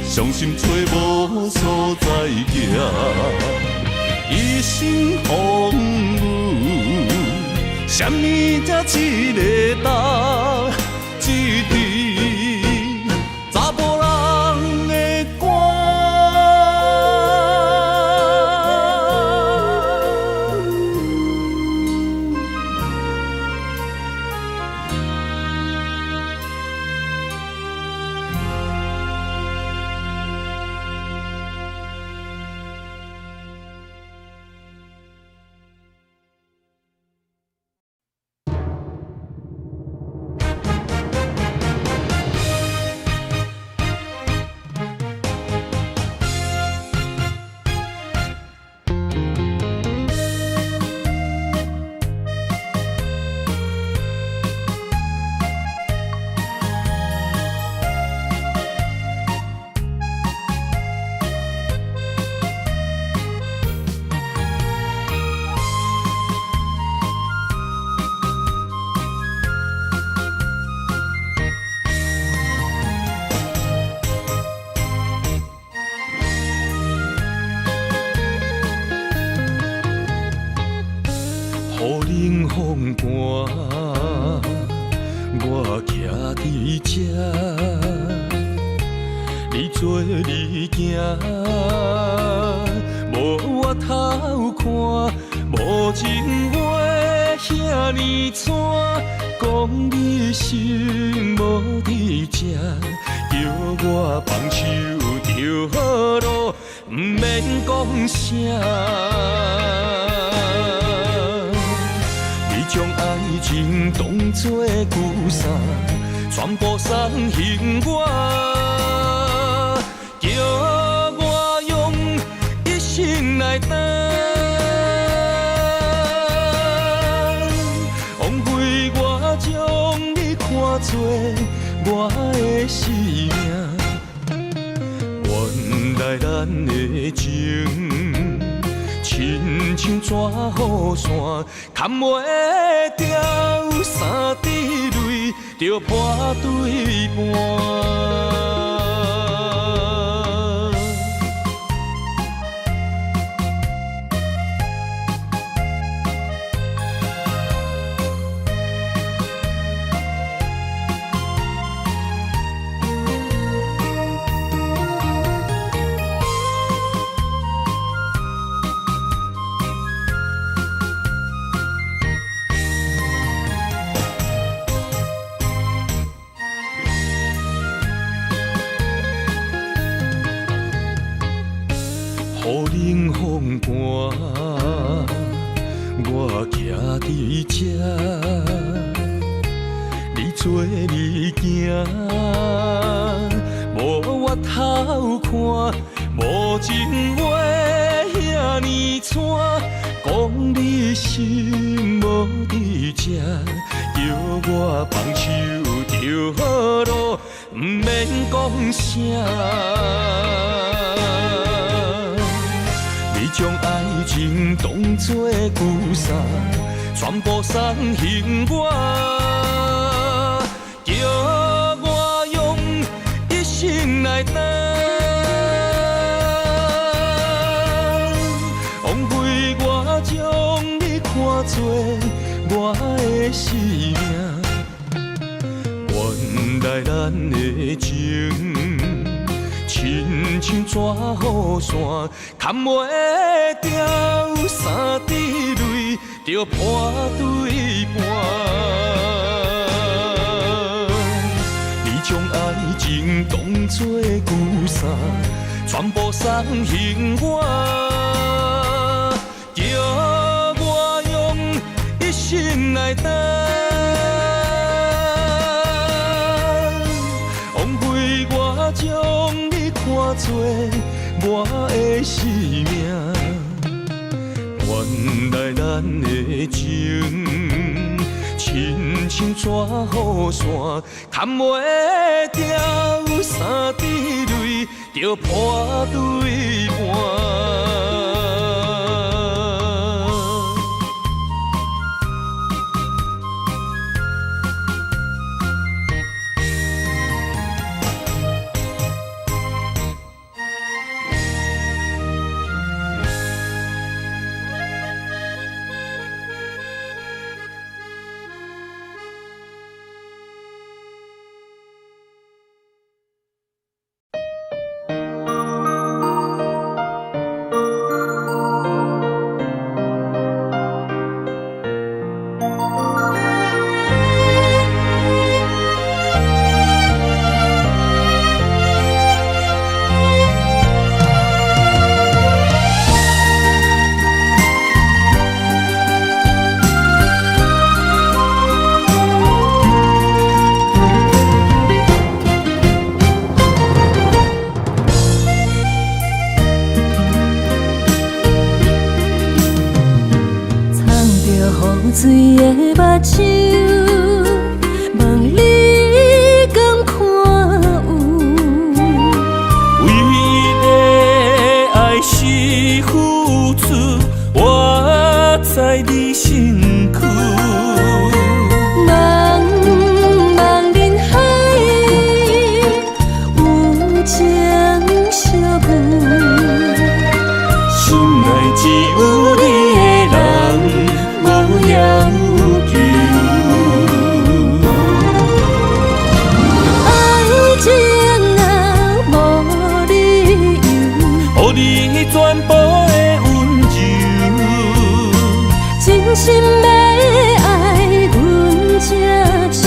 伤心找无所在行，一生风雨，什么才一个答？一支查甫人的歌。雨冷风寒，我徛伫这，你做你行，无我头看，无情话遐尼惨，讲你心无伫这，叫我放手就好咯，毋免讲啥。将爱情当作旧衫，全部送还我，叫我用一生来等，枉费我将你看作我的生命，原来咱的情。亲像纸雨伞，砍袂掉三滴泪，就破对半。风寒，我徛伫这，你做你行，无我头看，无情话遐尼惨，讲你心无伫这，叫我放手就好咯，毋免讲啥。你将爱情当作旧衫，全部送还我，叫我用一生来等。枉费我将你看作我的生命，原来咱的情亲像纸雨伞，砍袂掉三滴泪，就破对半。你将爱情当作旧衫，全部送还我，叫我用一生来等。枉费我将你看作我的生命，原来咱的情亲像纸雨伞，砍袂掉三滴泪，就破对半。水的目睭，问你敢看有？为了爱是付出，我知你身躯。茫茫人海，有情相伴，心内只有你的人。无要求，爱情啊无理由，予你全部的温柔，真心要爱阮才像，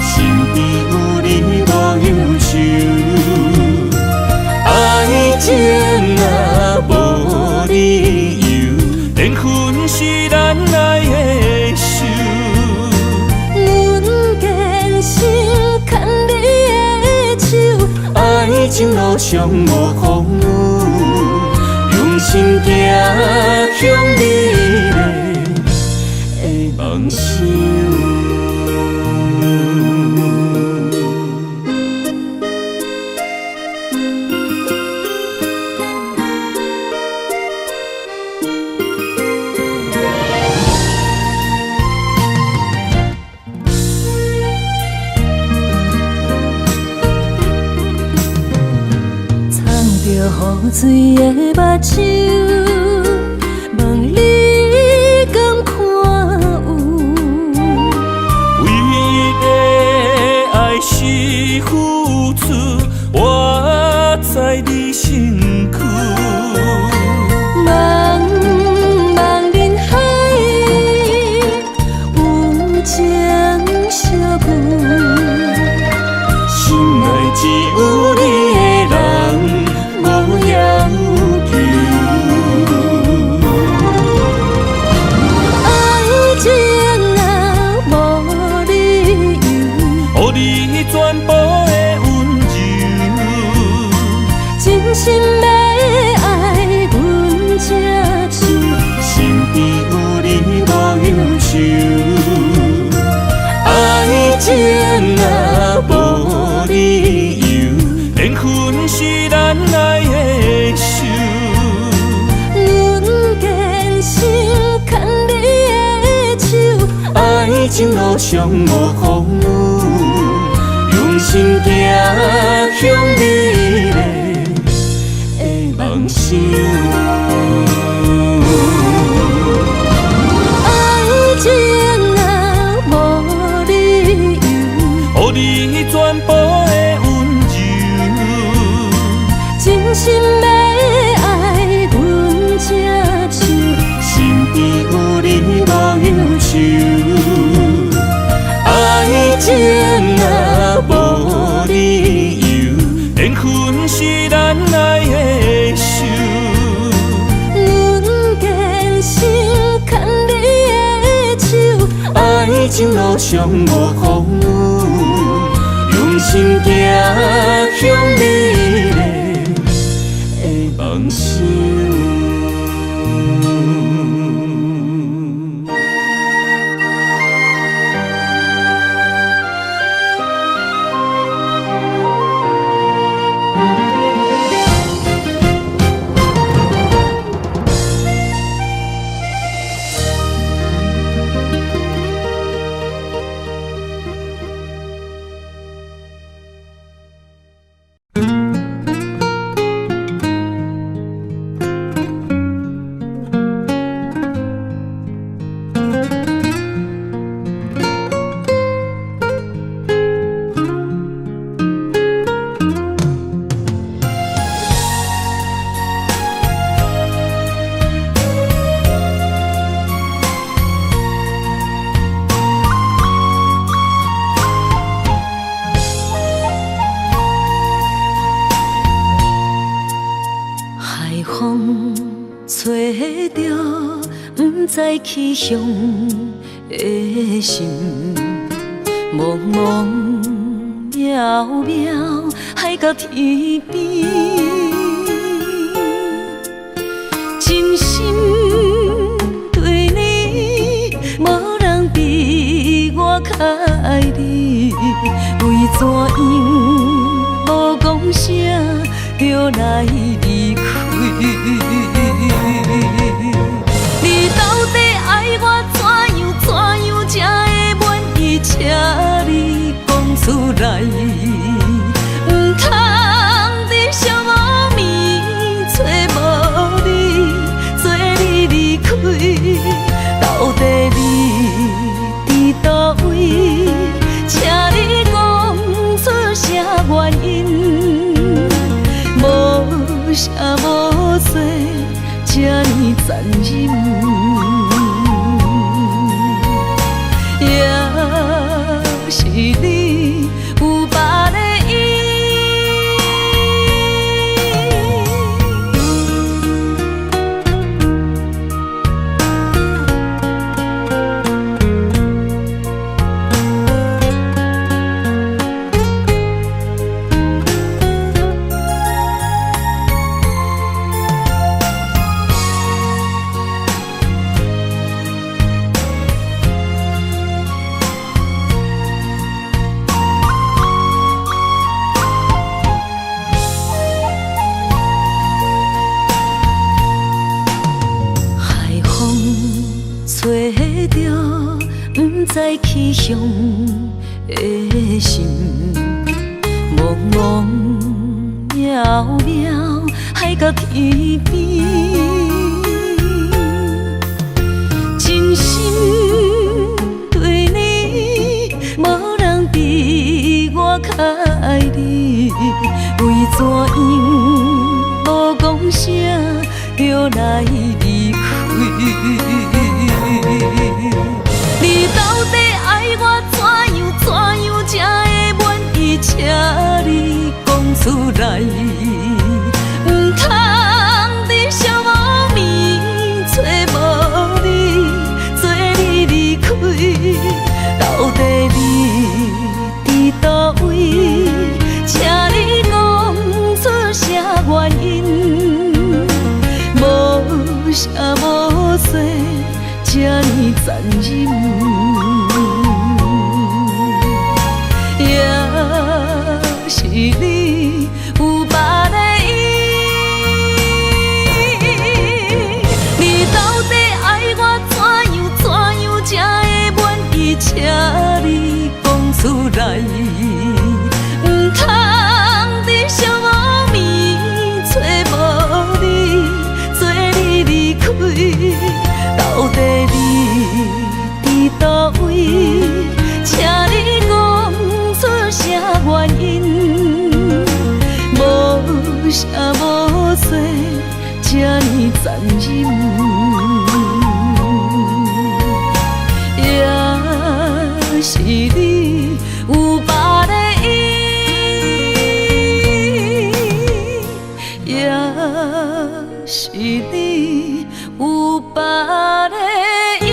身边有你无忧愁，爱情啊无理由，缘分是咱爱的手，阮坚信牵你的手，爱情路上无风雨，用心行向你的梦想。雨水的目睭，问你敢看有？为了爱是付出，我知你身躯。茫茫人海，有情相伴，心内只有你的人。无要求，情路上无风雨，用心行向美丽的梦想。爱情啊，无理由，予你全部的温柔，真心要爱阮才手，身边有你无忧愁。爱情啊，无理由，缘分是咱爱的手。阮坚信牵你的手，爱情路上无风雨，用心行向美丽的梦想。吹着不知去向的心，茫茫渺渺海到天边，真心对你，无人比我较爱你，为怎样无讲声就来离开？你到底爱我怎样才会满意？请你讲出来，唔通在寂寞暝找无你，做你离开。到底你伫倒位？请你讲出啥原因？无啥无说，这呢残忍。也是你有别的意。吹着不知去向的心，茫茫渺渺海到天边，真心对你，无人比我较爱你，为怎样无讲声就来离开？你到底爱我怎样才会满意？请你讲出来，唔通在寂寞暝找无你，做你离开。到底你伫倒位？请你讲出啥原因？无啥无说，这呢残忍，也是你有别的意。你到底爱我怎样才会满意？请来，唔通伫寂无眠找无你，做你离开，到底你伫倒位？请你讲出啥原因，无声无息，这呢残忍。也是你有别的意，也是你有别的意。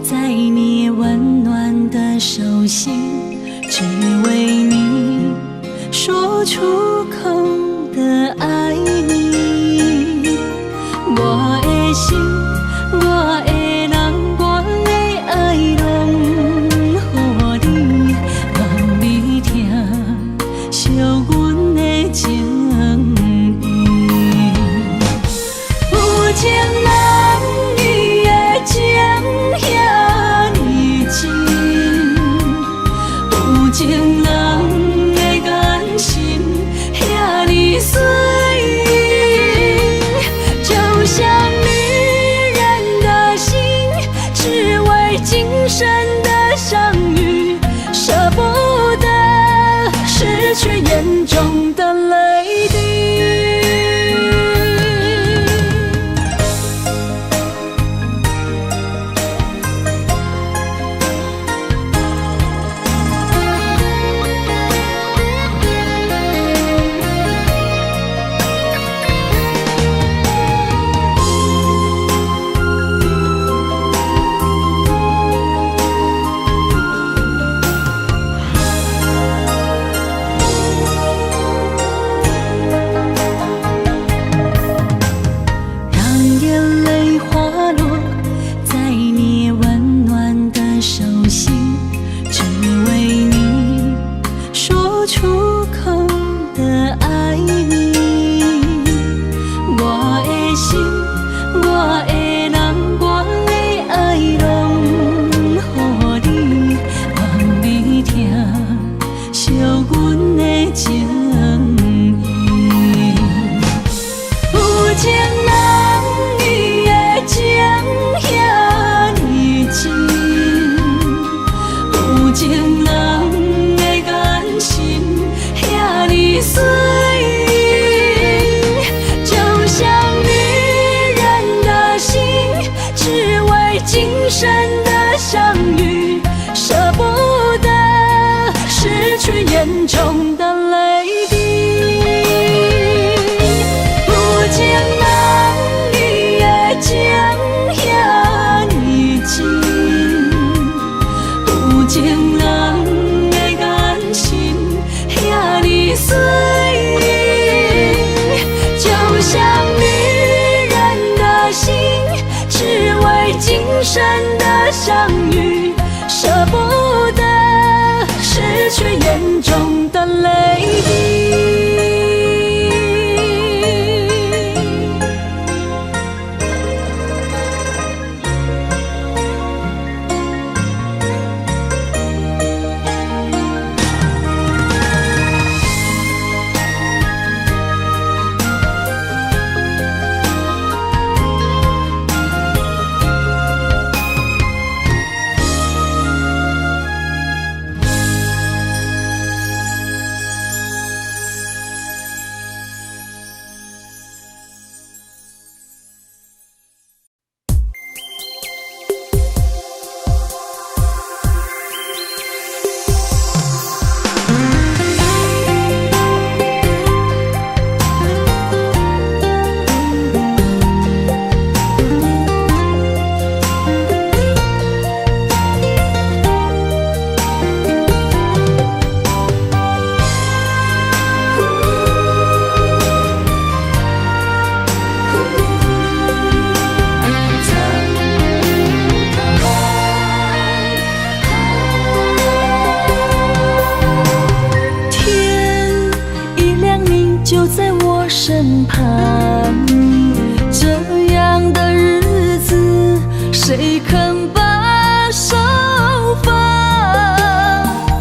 在你温暖的手心，只为你说出口的爱你。我的心，我的人，我的爱拢予你，望你听，惜阮的情意。有情人伊的情遐尼真，有情人的眼神遐尼水，就像女人的心，只为今生的相遇，舍不得失去眼中的泪滴。眼中的泪滴，有情人伊的情遐尼真，有情人的眼神遐尼水，就像女人的心，只为今生的相遇，舍不得失去眼中的泪滴。身旁，这样的日子谁肯把手放？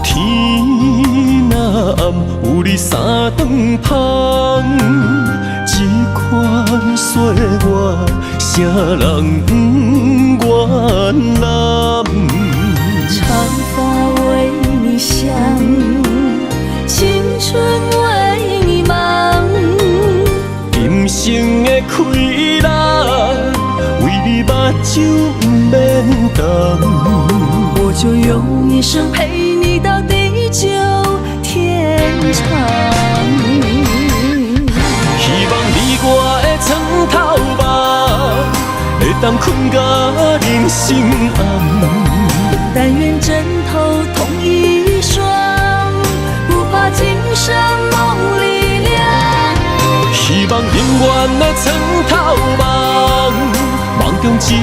天若暗，有你三顿香，这款岁月，啥人不愿揽？长发为你香，青春为你忙。今生的快乐，为你目睭不免干。我就用一生陪你到地久天长。希望你我的床头梦，会当困甲人心暗。但愿枕头同一双，不怕今生梦里凉。希望永远的床头梦，梦中只有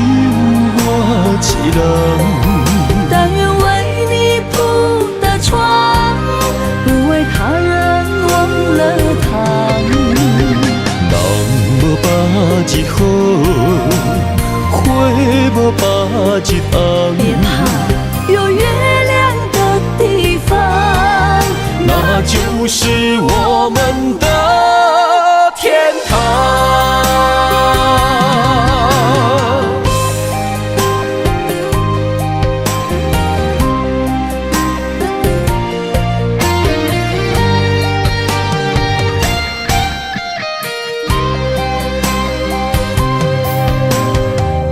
我一人。但愿为你铺的床，不为他人忘了糖。人无百日好，花无百日红。别怕，有月亮的地方，那就是我们的天堂。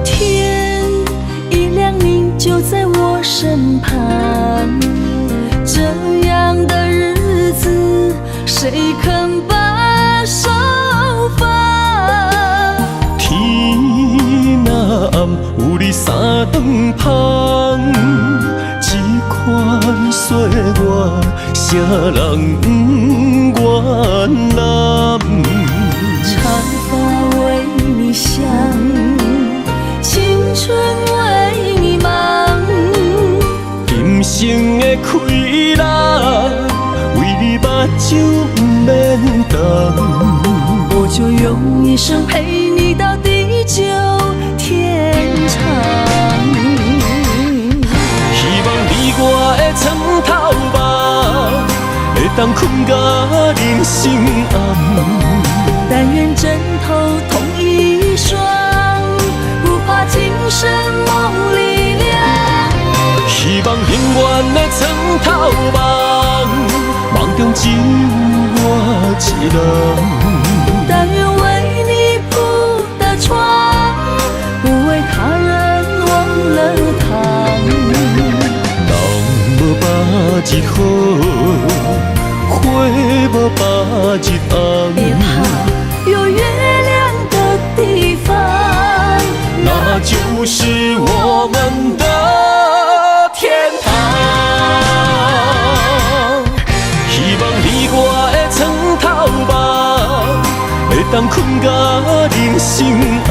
天一亮你就在我身旁，这样的日子谁肯把手放？天若暗，有你三顿香，这款岁月，啥人不愿揽？长发为你香，青春为你忙。今生的快乐，为你目睭不免干。我就用一生陪你到地久天长。希望你我的床头梦，会当困甲人心暗。但愿枕头同一双，不怕今生梦里凉。希望永远的床头梦，梦中只有我一人。但愿为你铺的床，不为他人忘了糖。人无百日好，花无百日红。别怕，有月亮的地方，那就是我们的天堂。希望你我的床头梦，会当困甲人心暗。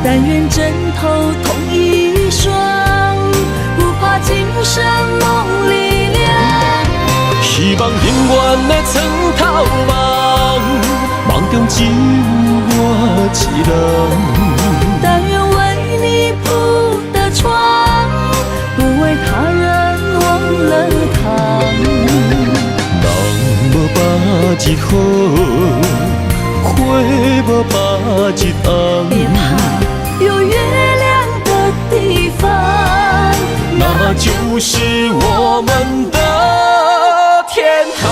但愿枕头同一双，不怕今生梦里凉。希望永远的床头梦，梦中只有我一人。但愿为你铺的床，不为他人忘了糖。人无百日好，花无百日红。别怕，有月亮的地方，那就是我们的天堂。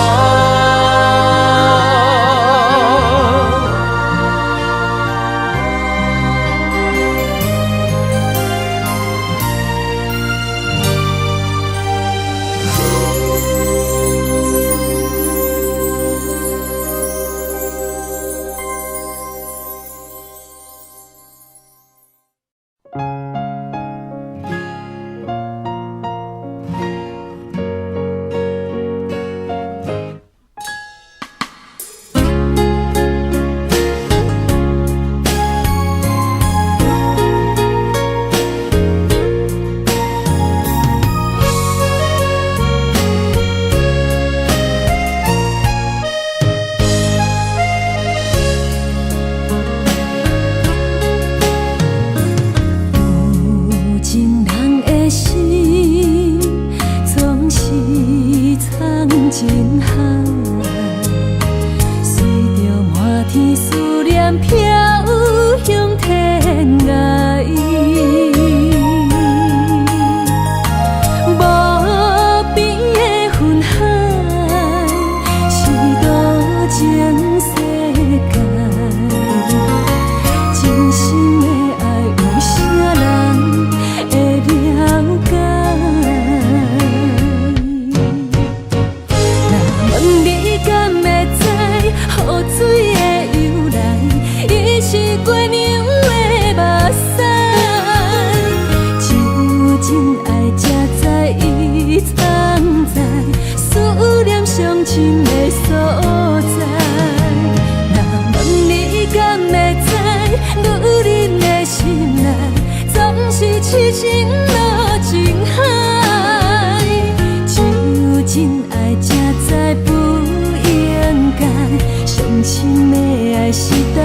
上深的爱是等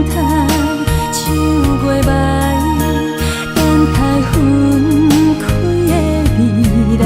待，唱过麦，等待分开的未来。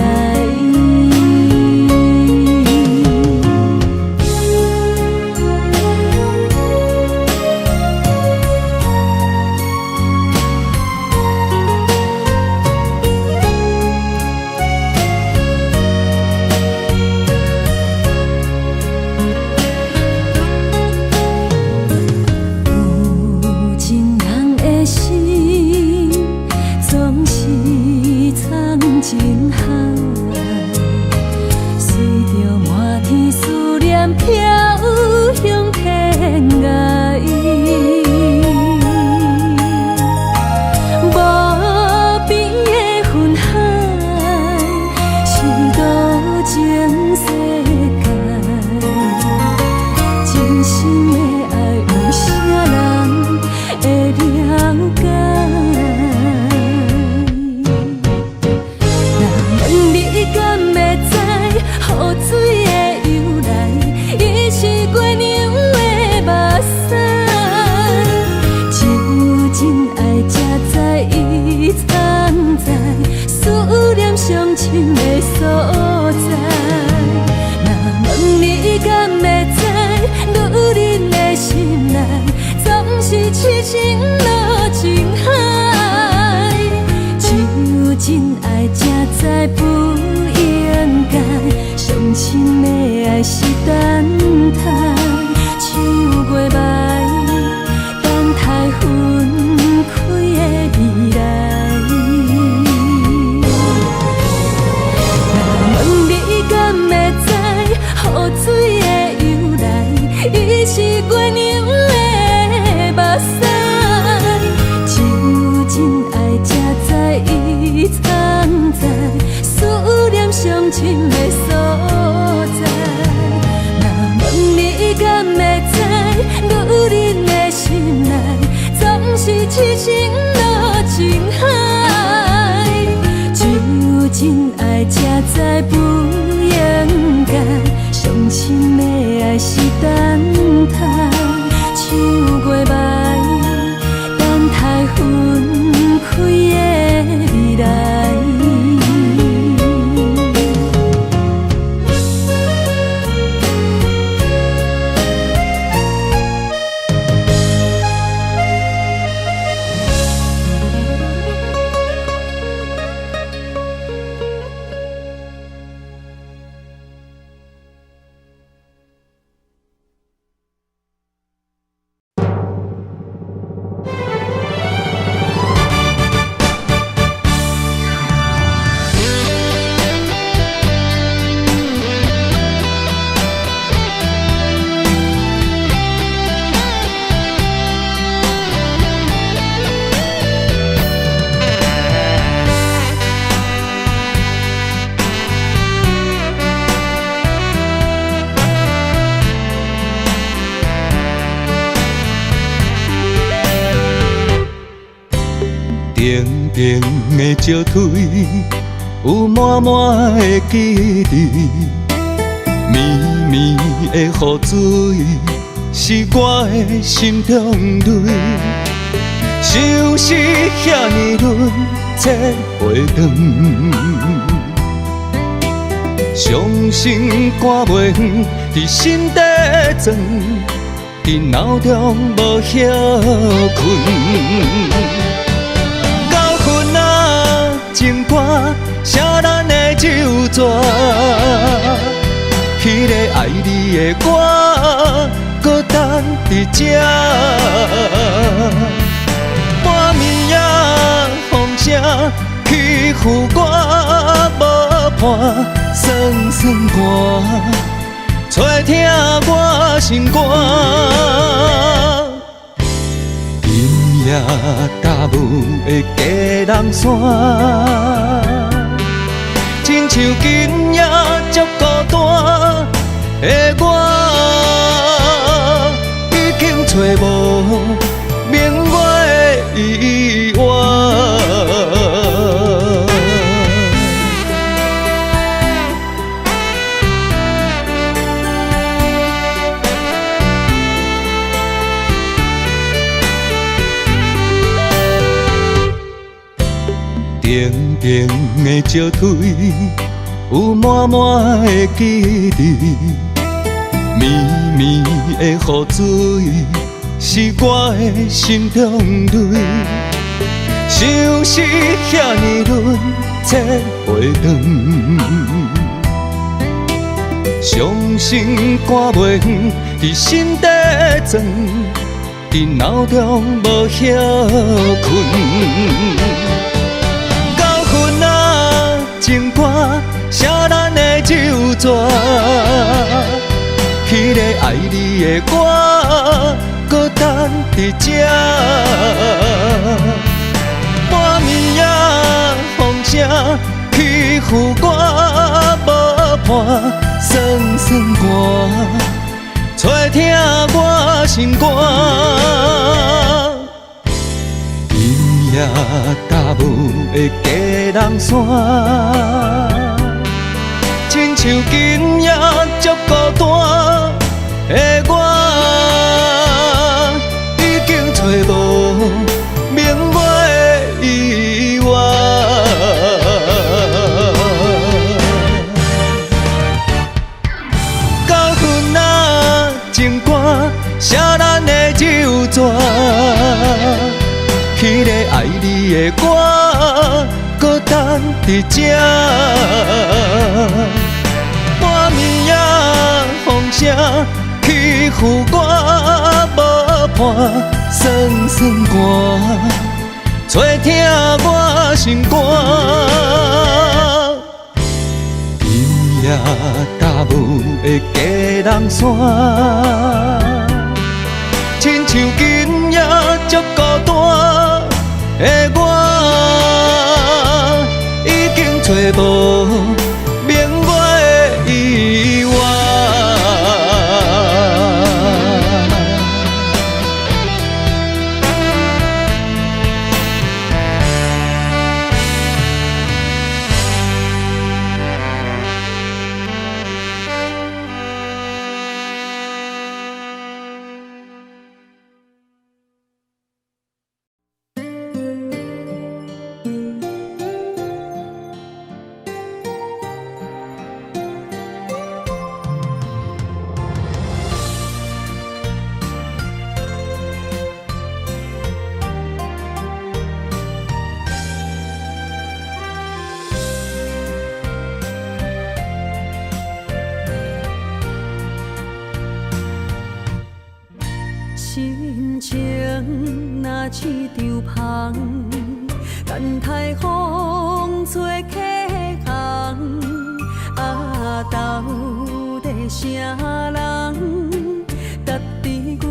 静静的石堆，有满满的记忆。绵绵的雨水，是我的心中泪。相识遐尼轮，切袂长。伤心赶袂远，伫心底钻，伫脑中无歇困。情歌写咱的旧纸，迄个爱你的我，搁等伫这。半暝夜风声欺负我，无伴酸酸歌，吹疼我心肝。夜踏舞的佳人山，亲像今夜足孤单的我，已经找无明月的依偎。顶的石堆，有满满的记忆。绵绵的雨水，是我的心中泪。相思遐尼润，切袂断。伤心肝袂远，伫心底钻，伫脑中无歇困。到云啊，情歌写咱的旧纸，迄个爱你的我，搁等伫这。半暝夜风声欺负我，无伴酸酸歌，吹疼我心肝。今夜踏无的家人山，亲像今夜足孤单的我，已经找无明月依偎。到云啊，情歌写咱的旧纸，迄个爱你的我，搁等伫这。半暝夜风声欺负我，无伴酸酸歌，吹疼我心肝。今夜踏无的家人山，亲像今夜足孤单的我，已经找无明月依偎。心情若似场风，等待风吹客行。啊，到底啥人值得阮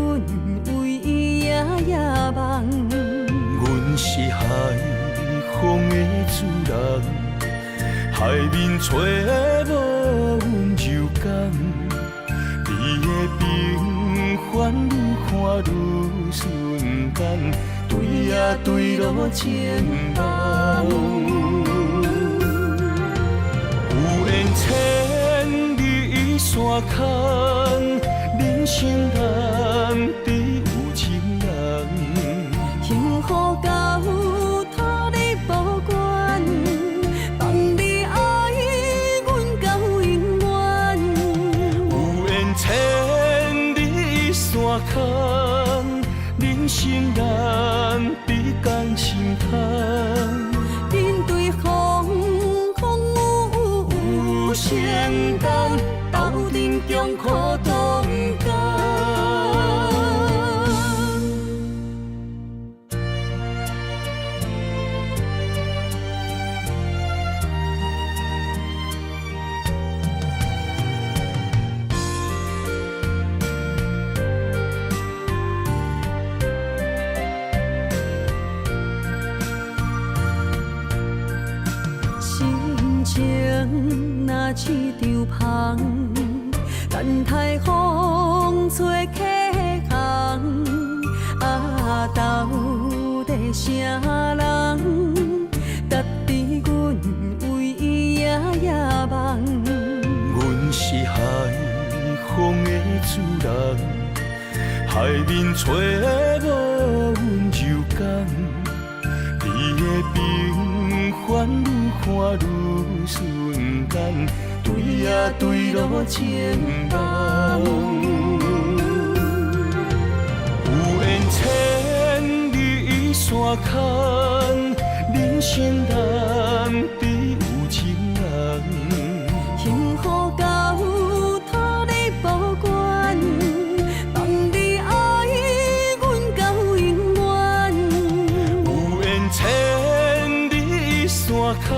为伊夜夜梦？阮是海风的主人，海面吹无阮柔感，你的平凡愈看愈顺眼，对啊对路前梦。有缘千里山空，人生难敌有情人。幸福到托你保管，放你爱阮到永远。有缘千里山空，人生难敌共心痛。面对风有承担，斗阵中苦同甘。心情若似场风，等待风吹客行。啊，到底啥人值得阮为伊夜夜梦？阮是海风的主人，海面吹无阮柔感，你的平凡愈看愈瞬间，对呀对路情人。有缘千里山牵，人生难比有情人。幸福到托你保管，放你爱阮到永远。有缘千里山牵，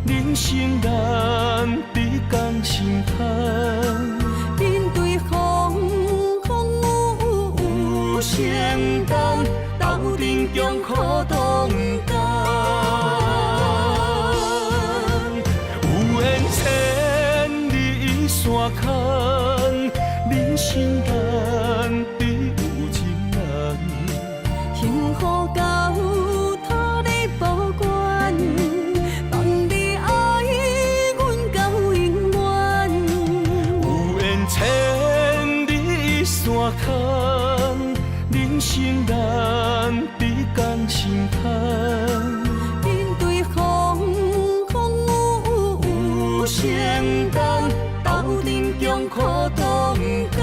人生难比共心叹。面对风雨有承担，斗阵中苦同甘。有缘千里山牵，人生难比有情人。幸福到托你保管，放你爱阮到永远。有缘千里山牵，人生难比共心叹。面对风雨有承担，斗阵中苦同甘。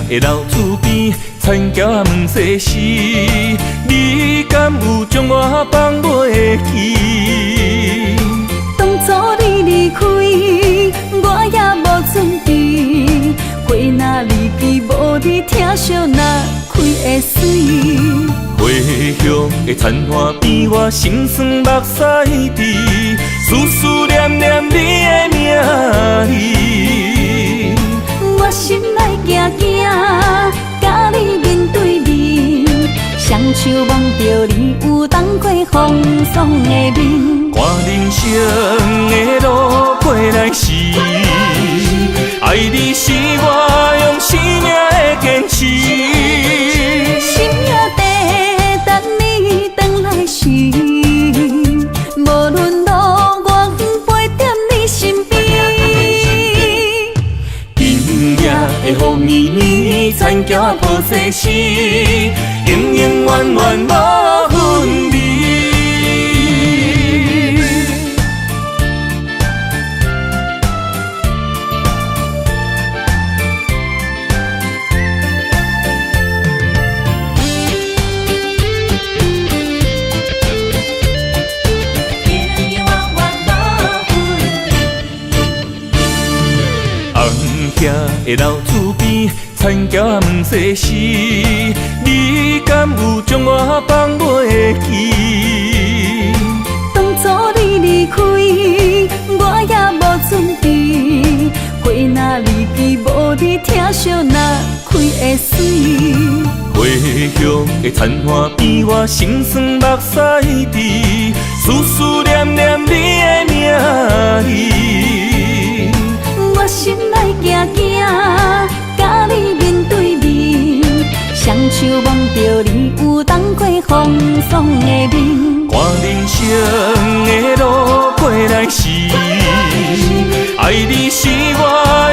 的老厝边，田桥问世事，你敢有将我放袂去？当初你离开，我也无准备，花若离枝，无你疼惜若开会水。回乡的田花边，我心酸目屎滴，思思念念你的名字。我心内惊惊，甲你面对面，双手望着你有当过风霜的面。看人生的路过来时，爱你是我用生命的坚持。心也地等你回来时，无论路我陪在你身边。今夜的风绵绵，田桥抱世事，永永远远无分离。徛的老厝边，田桥问世事，你敢有将我放袂去？当初你离开，我也无准备，花若离枝，无你疼惜若开会水。回乡的田花边，我心酸目屎滴，思思念念你的名字。我心内惊惊，甲你面对面，双手望着你有当过风霜的面。看人生的路过来时，爱你是我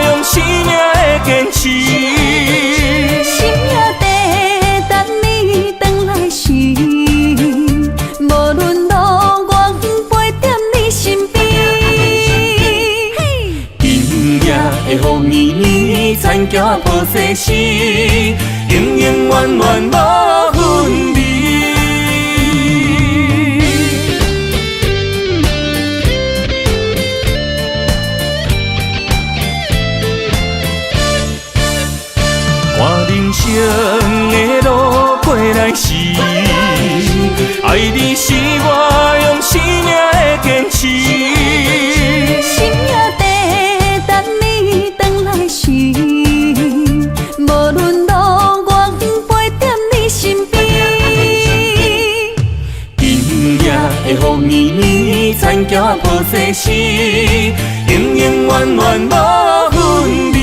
用生命的坚持。心也地等你回来时，无论路我陪在你身边。今夜的风绵绵，田桥抱世事，永永远远无分离。的路过来时，爱你是我用生命的坚持。心也地等你回来时，无论路远陪在你身边。今夜的风年年，残桥破世事，永永远远无分离。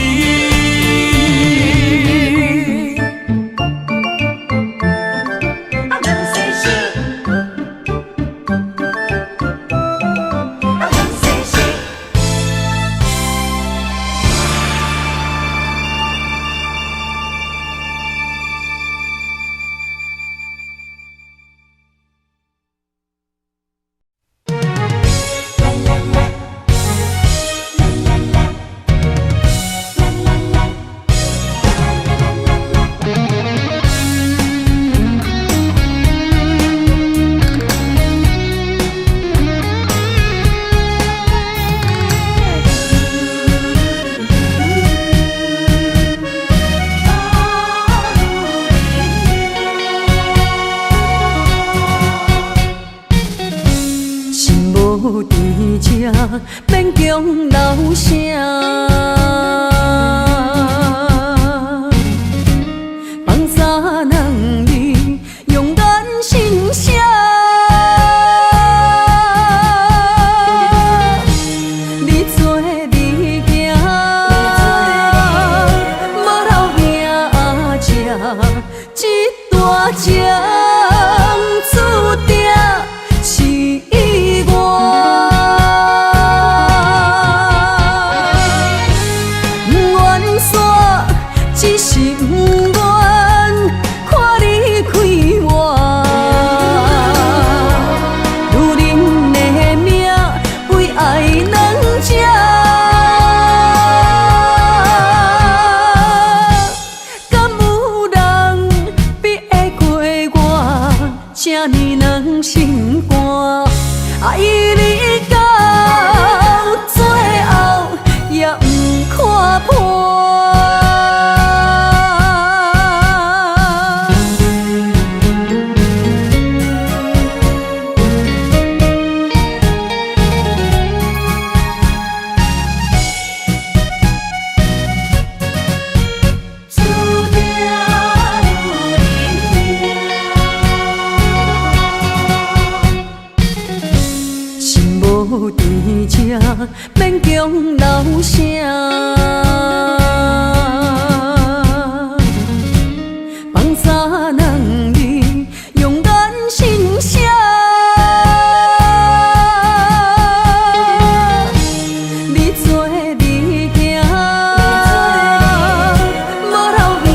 免强留声，放下人意，勇敢心声。你做你行，无留兄吃，这大情注定是我。只是不愿看你开我，女人的命为爱两只，敢有人比会过我这呢软心肝？爱你到最后也不看破。无伫这，免强留声，放下人意，勇敢心声。你做你行，无留兄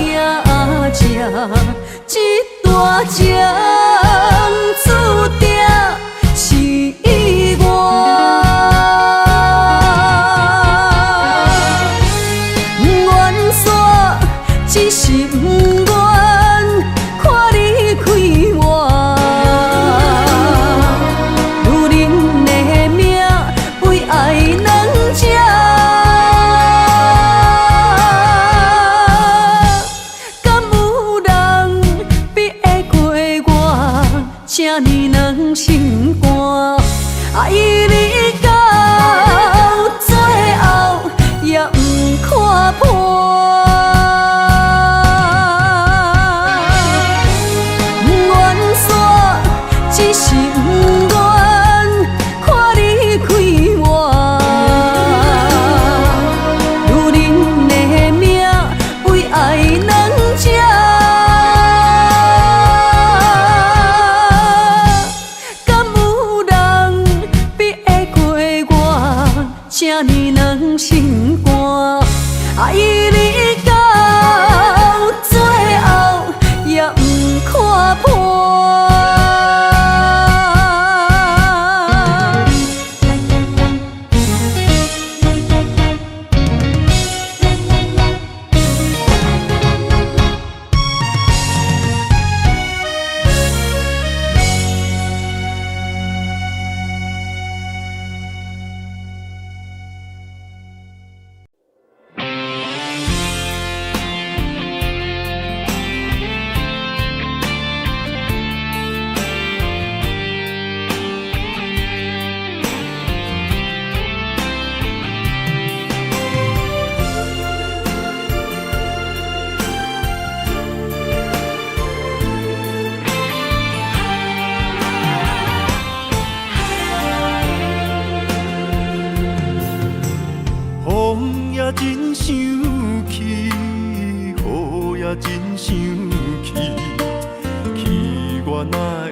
吃，这大情注定是我。只是不愿看你开我，女人的命为爱两只，敢有人比会过我这呢软心肝？爱你到最后也不看破。只是不愿看你开我，女人的命为爱两只，敢有人比会过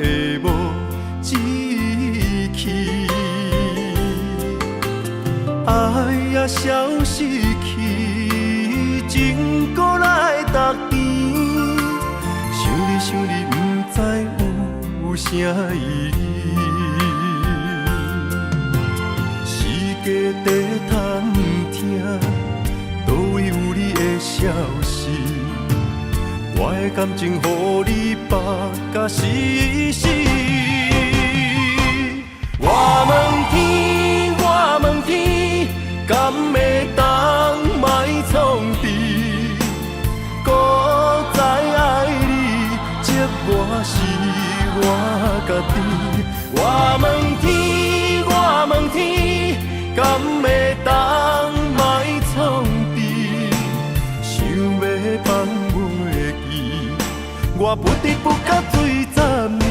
会无志气？爱也消失去，情搁来逐甜。想你想你，不知有啥意义。世界地探听，倒位有你的消息？我的感情，予你绑甲死死。我问天，我问天，敢会当莫创治？搁再爱你，这我是我家己。我问天，我问天，敢会当莫创治？想要放袂记，我不得不甲水10年。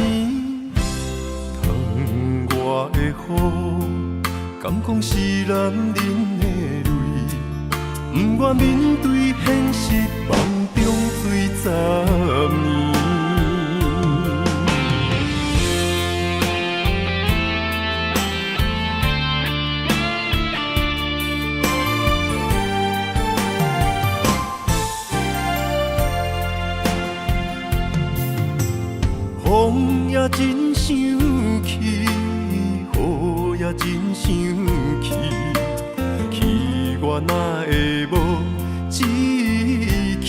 窗外的雨，敢讲是男人的泪？不愿面对现实，梦中水10年。风也真生气，雨也真生气，气我哪会无志气？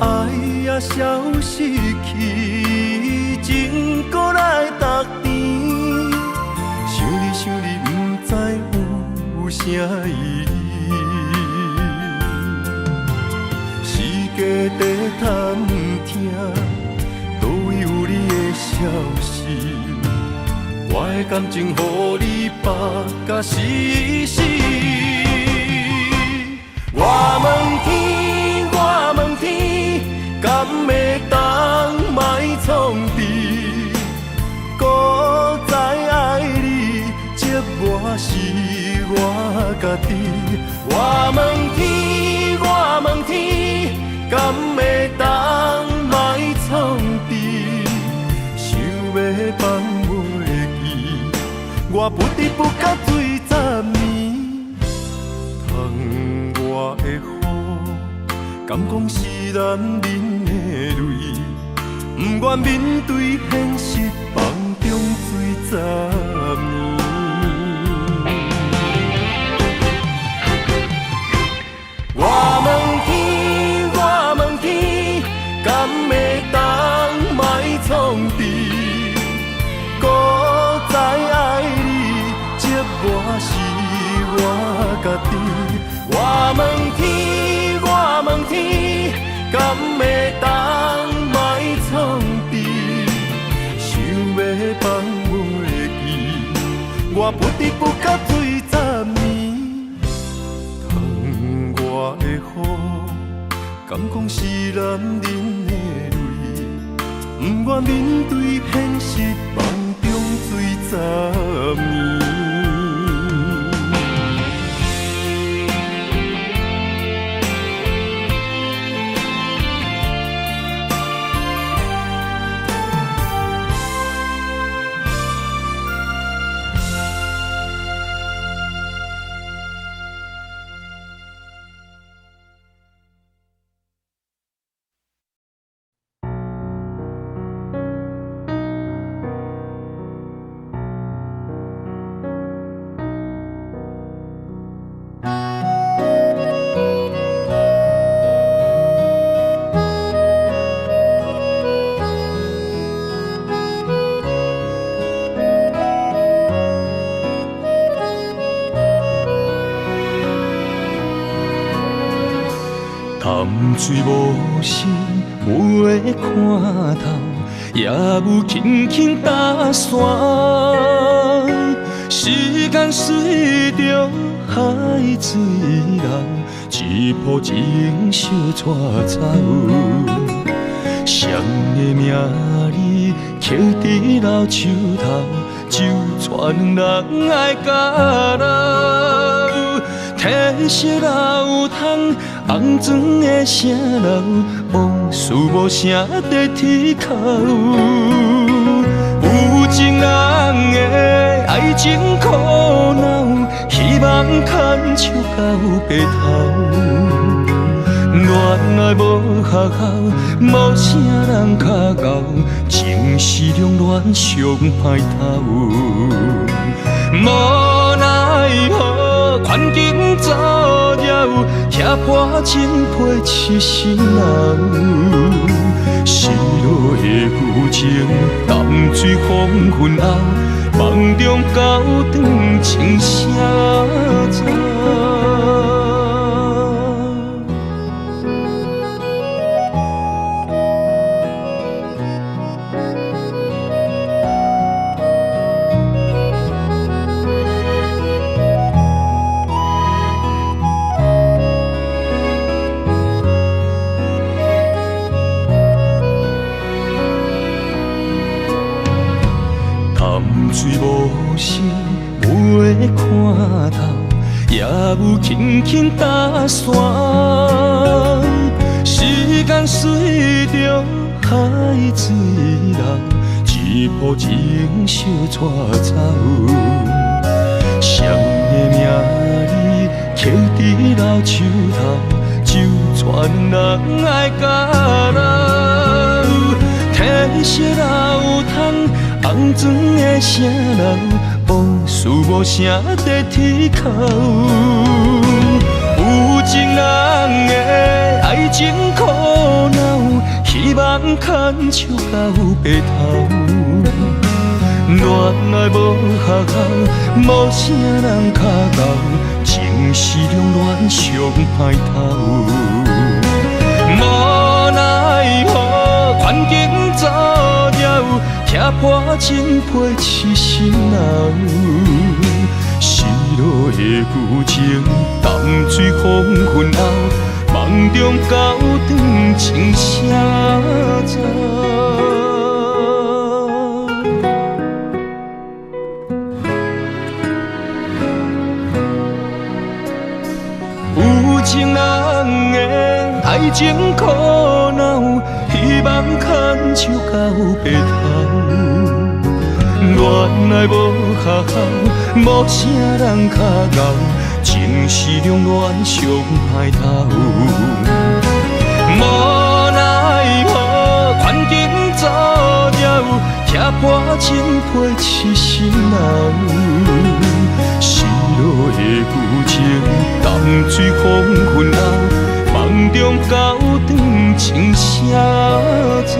爱也消失去，情搁来逐甜。想你想你，不知有啥意义？世界地探听，倒位有你的消息？我的感情，予你绑甲死死。我问天，我问天，敢会当莫创治？搁再爱你，这我是我家己。我问天，我问天，敢会当莫创治？想要放袂记，我不得不甲水10年。窗外的雨，敢讲是男人的泪？不愿面对现实，梦中水10年。我问天，我问天，敢会当莫创治？搁再爱你，这我是我家己。我问天，我问天，敢会当莫创治？想要放袂记，我不得不甲水10年。窗外的雨，敢讲是男人的泪？不愿面对现实，梦中水10年。潭水无声，袂看透，也有轻轻打散。时间随着海水流，一步情小带走。谁的名字刻伫老树头，就全人爱甲老。褪色老窗，红砖的城楼，往事事无声在天口。有情人的爱情苦恼，希望牵手到白头。恋爱无学校，无啥人较敖，情是两恋上歹头。无奈何，环境造谣，拆破真配痴心人。失落的旧情，淡水风云后，梦中高长情声走。水无声，袂看透，也有轻轻打散。时间随着海水流，一步情相带走。谁的名字刻伫老树头，就全人爱甲老。褪色老窗。红砖的城楼，无事无声在天口。有情人的爱情苦恼，希望牵手到白头。恋爱无学校，无啥人较敖，情是两恋上歹头。无奈何，环境造谣。拆破真配痴心人，失落的旧情，淡水风云后，梦中高长情声走。有情人的爱情苦恼，希望牵手到白头。恋爱无学校，无啥人较敖，情是两恋上歹头。无奈何，环境造谣，拆破真配痴心人。失落的旧情，淡水风云后，梦中高长情声走。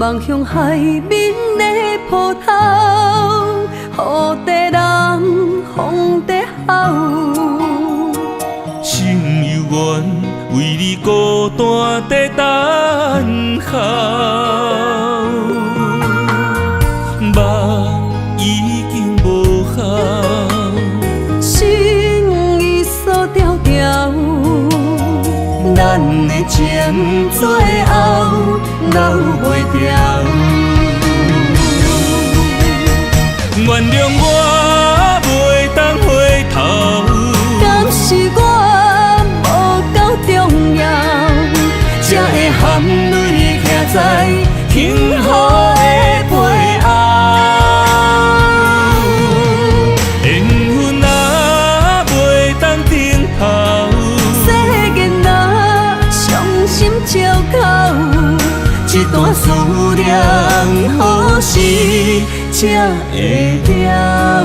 望向海面的波涛，雨地人风地吼。心犹原为你孤单在等候，梦已经无效，心已锁条条。咱的情最后留袂掉。原谅我袂当回头，敢是我无够重要，才会含泪徛在幸福的背后。缘分啊袂当等候，世间啊伤心笑口，一段思念，何时才会了？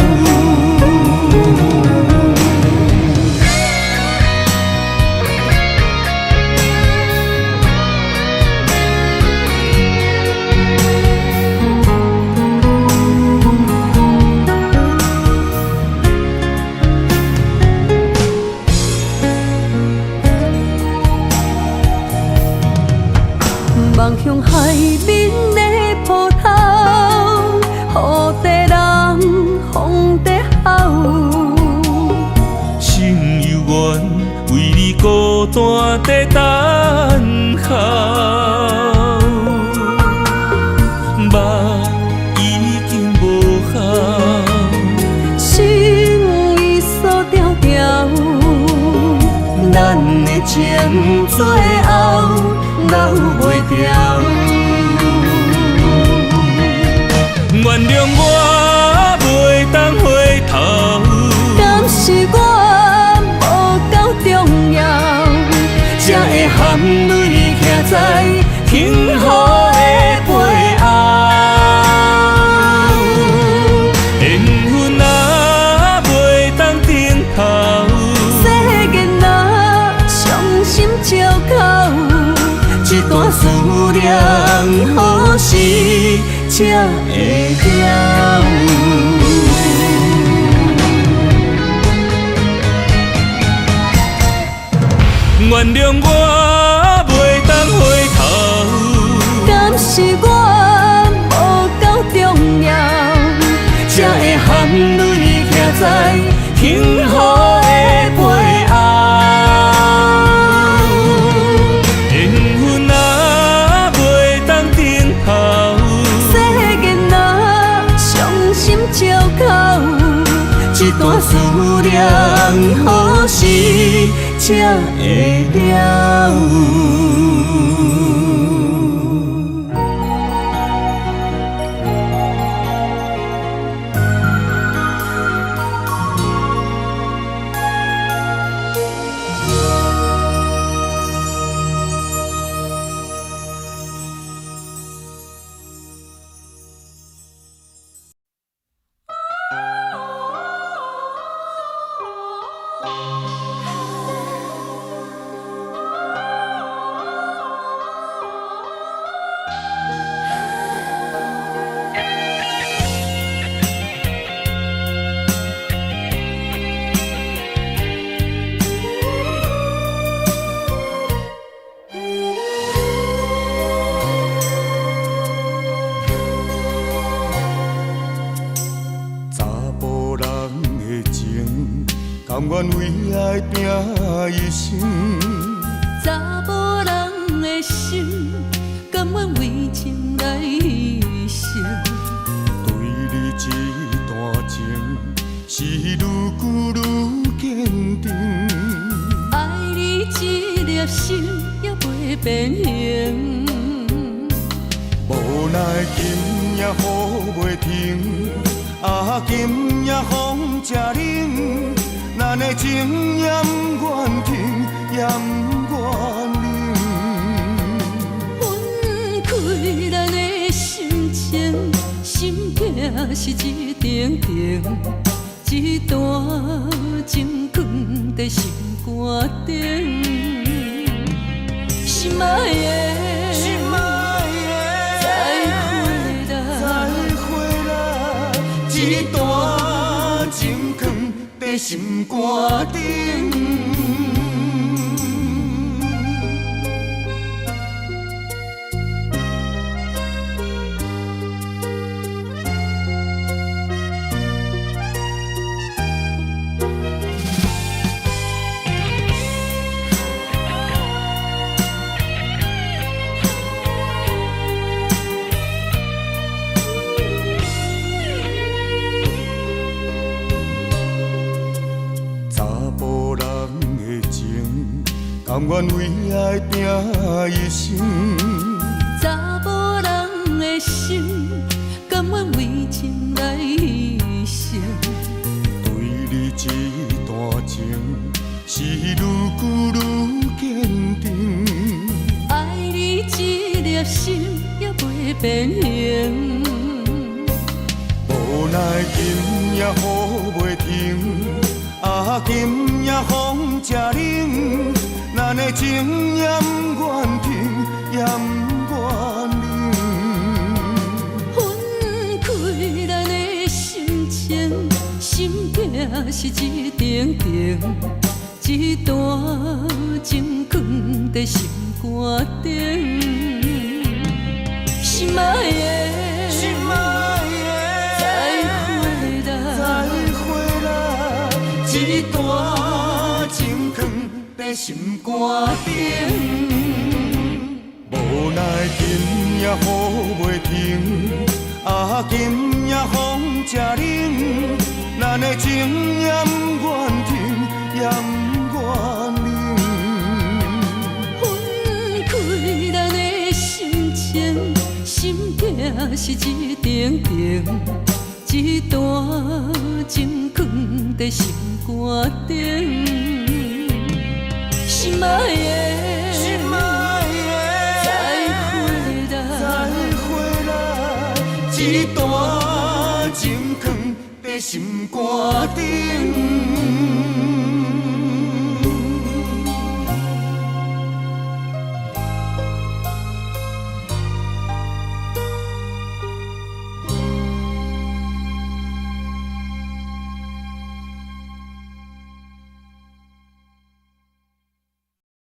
望向海面的波涛，雨地人风地吼。心犹原为你孤单在等候，目已经无效，心已锁条条，咱的情最后留袂掉。原谅我袂当回头，敢是我无够重要，才会含泪徛在幸福的背后。缘分啊，袂当回头，世间若伤心借口，一段思念，何时才会了？原谅我袂当回头，敢是我无够重要，才会含泪徛在幸福的背后。缘分啊，袂当回头，世间若伤心借口，一段思念，何时才会了？甘愿为爱拼一生，查某人的心，甘愿为情来牺牲。对你这段情，是愈久愈坚定。爱你这粒心也袂变形，无奈今夜雨袂停，啊今夜风正冷。咱的情也不愿停，也不愿冷。分开咱的心情，心痛是一定定，一段情放在心肝顶。心爱的，再回来，一段情放在心肝顶。甘愿为爱拼一生，查某人的心，甘愿为情来牺牲。对你这段情，是愈久愈坚定。爱粒心也袂变形。无奈今夜雨袂停，啊今夜风正冷，咱的情也不愿停，也不愿冷。分开咱的心情，心境是一定定，一段情放在心肝顶。心爱的，心爱的，再回来，一段情放在心肝顶。无奈今夜雨袂停，啊今夜风正冷，咱的情也不愿停，也不愿冷。分开咱的心情，心境是一定定，一段情放在心肝顶。心爱的，心爱的，再回来，一段情放在心肝顶。